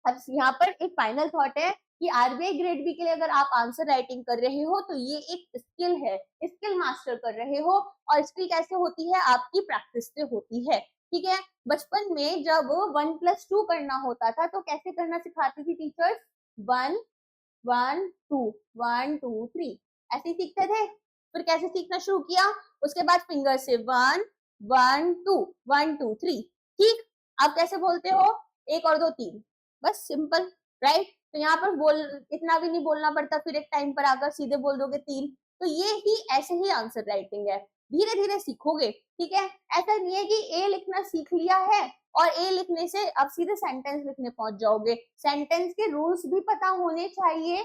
अब यहाँ पर एक फाइनल थॉट है कि आरबीआई ग्रेड बी के लिए अगर आप आंसर राइटिंग कर रहे हो तो ये एक स्किल है, स्किल मास्टर कर रहे हो, और स्किल कैसे होती है, आपकी प्रैक्टिस से होती है, ठीक है। बचपन में जब 1+2 करना होता था तो कैसे करना सिखाती थी टीचर्स, 1 1 2 1 2 3 ऐसे सीखते थे। फिर कैसे सीखना शुरू किया, उसके बाद फिंगर से 1 1 2 1 2 3, ठीक। आप कैसे बोलते हो, 1 और 2 3, बस सिंपल, राइट। तो यहाँ पर बोल इतना भी नहीं बोलना पड़ता, फिर एक टाइम पर आकर सीधे बोल दोगे 3। तो ये ही ऐसे ही आंसर राइटिंग है, धीरे धीरे सीखोगे, ठीक है। ऐसा नहीं है कि ए लिखना सीख लिया है और ए लिखने से अब सीधे सेंटेंस लिखने पहुंच जाओगे, सेंटेंस के रूल्स भी पता होने चाहिए,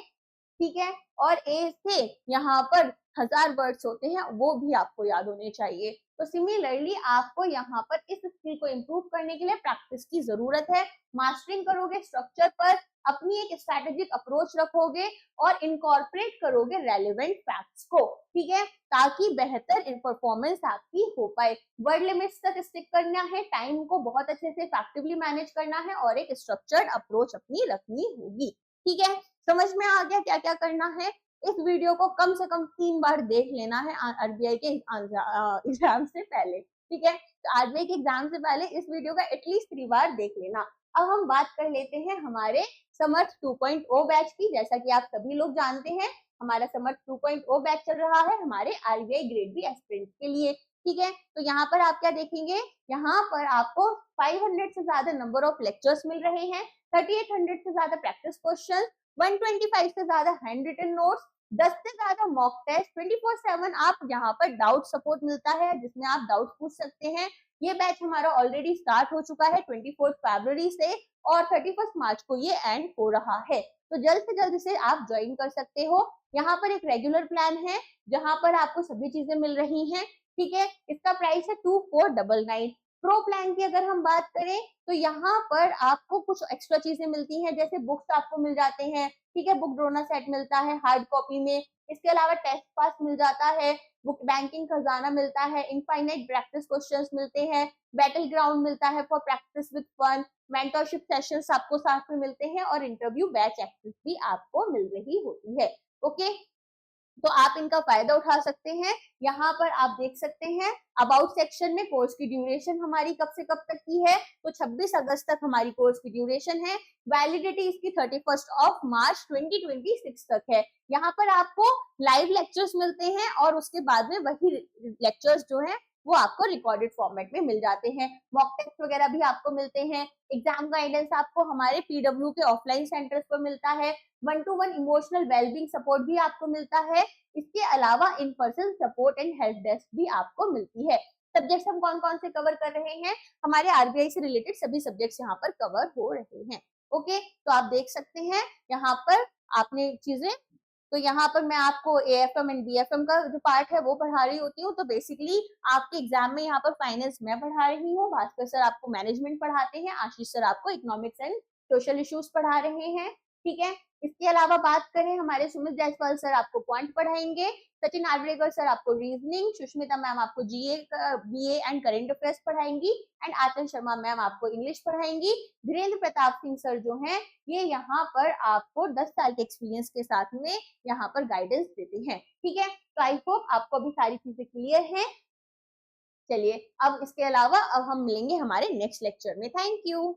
ठीक है। और ए से यहाँ पर 1000 वर्ड्स होते हैं वो भी आपको याद होने चाहिए। तो सिमिलरली आपको यहाँ पर इस स्किल को इम्प्रूव करने के लिए प्रैक्टिस की जरूरत है, मास्टरिंग करोगे स्ट्रक्चर पर, अपनी एक स्ट्रैटेजिक अप्रोच रखोगे और इनकॉर्पोरेट करोगे रेलेवेंट फैक्ट्स को, ठीक है, ताकि बेहतर परफॉर्मेंस आपकी हो पाए। वर्ड लिमिट्स तक स्टिक करना है, टाइम को बहुत अच्छे से इफेक्टिवली मैनेज करना है और एक स्ट्रक्चर्ड अप्रोच अपनी रखनी होगी, ठीक है। समझ में आ गया क्या क्या करना है। इस वीडियो को कम से कम 3 बार देख लेना है आरबीआई के एग्जाम से पहले, ठीक है। तो आरबीआई के एग्जाम से पहले इस वीडियो का एटलीस्ट 3 बार देख लेना। अब हम बात कर लेते हैं हमारे समर्थ 2.0 बैच की। जैसा कि आप सभी लोग जानते हैं हमारा समर्थ 2.0 बैच चल रहा है हमारे आरबीआई ग्रेड बी एस्पिरेंट्स के लिए, ठीक है। तो यहाँ पर आप क्या देखेंगे, यहाँ पर आपको 500 से ज्यादा नंबर ऑफ लेक्चर्स मिल रहे हैं, 3800 से ज्यादा प्रैक्टिस क्वेश्चन, 125 से ज्यादा हैंड रिटन नोट्स, 10 से ज्यादा मॉक टेस्ट, 24/7 आप यहाँ पर डाउट सपोर्ट मिलता है जिसमें आप डाउट पूछ सकते हैं। ये बैच हमारा ऑलरेडी स्टार्ट हो चुका है 24 फरवरी से और 31 मार्च को ये एंड हो रहा है, तो जल्द से जल्द इसे आप ज्वाइन कर सकते हो। यहाँ पर एक रेगुलर प्लान है जहाँ पर आपको सभी चीजें मिल रही हैं, ठीक है। इसका प्राइस है 2499। प्रो प्लान की अगर हम बात करें तो यहाँ पर आपको कुछ एक्स्ट्रा चीजें मिलती हैं, जैसे बुक्स आपको मिल जाते हैं, ठीक है, बुक ड्रोना सेट मिलता है हार्ड कॉपी में, इसके अलावा टेस्ट पास मिल जाता है, बुक बैंकिंग खजाना मिलता है, इनफाइनाइट प्रैक्टिस क्वेश्चंस मिलते हैं, बैटल ग्राउंड मिलता है for practice with fun, mentorship sessions आपको साथ में मिलते हैं और इंटरव्यू बैच एक्सेस भी आपको मिल रही होती है, ओके। तो आप इनका फायदा उठा सकते हैं। यहाँ पर आप देख सकते हैं अबाउट सेक्शन में कोर्स की ड्यूरेशन हमारी कब से कब तक की है, तो 26 अगस्त तक हमारी कोर्स की ड्यूरेशन है। वैलिडिटी इसकी 31 मार्च 2026 तक है। यहाँ पर आपको लाइव लेक्चर्स मिलते हैं और उसके बाद में वही लेक्चर्स जो है वो आपको रिकॉर्डेड फॉर्मेट में मिल जाते हैं। मॉक टेस्ट वगैरह भी आपको मिलते हैं। एग्जाम गाइडेंस आपको हमारे पीडब्ल्यू के ऑफलाइन सेंटर्स पर मिलता है। 1-to-1 इमोशनल वेलबींग सपोर्ट भी आपको मिलता है। इसके अलावा in person support and help desk भी आपको मिलती है। सब्जेक्ट्स हम कौन कौन से कवर कर रहे हैं, हमारे आरबीआई से रिलेटेड सभी सब्जेक्ट्स यहाँ पर कवर हो रहे हैं। ओके, तो आप देख सकते हैं यहाँ पर आपने चीजें, तो यहाँ पर मैं आपको एएफएम एंड बीएफएम का जो पार्ट है वो पढ़ा रही होती हूँ। तो बेसिकली आपके एग्जाम में यहाँ पर फाइनेंस मैं पढ़ा रही हूँ, भास्कर सर आपको मैनेजमेंट पढ़ाते हैं, आशीष सर आपको इकोनॉमिक्स एंड सोशल इश्यूज पढ़ा रहे हैं। ठीक है, इसके अलावा बात करें हमारे सुमित जायसवाल सर आपको क्वांट पढ़ाएंगे, सचिन आर्वेकर सर आपको रीजनिंग, सुष्मिता मैम आपको GA BA and current affairs पढ़ाएंगी एंड आचल शर्मा मैम आपको इंग्लिश पढ़ाएंगी। धीरेन्द्र प्रताप सिंह सर जो हैं ये यहाँ पर आपको 10 साल के एक्सपीरियंस के साथ में यहाँ पर गाइडेंस देते हैं। ठीक है, तो आई होप आपको अभी सारी चीजें क्लियर हैं। चलिए अब इसके अलावा अब हम मिलेंगे हमारे नेक्स्ट लेक्चर में। Thank you.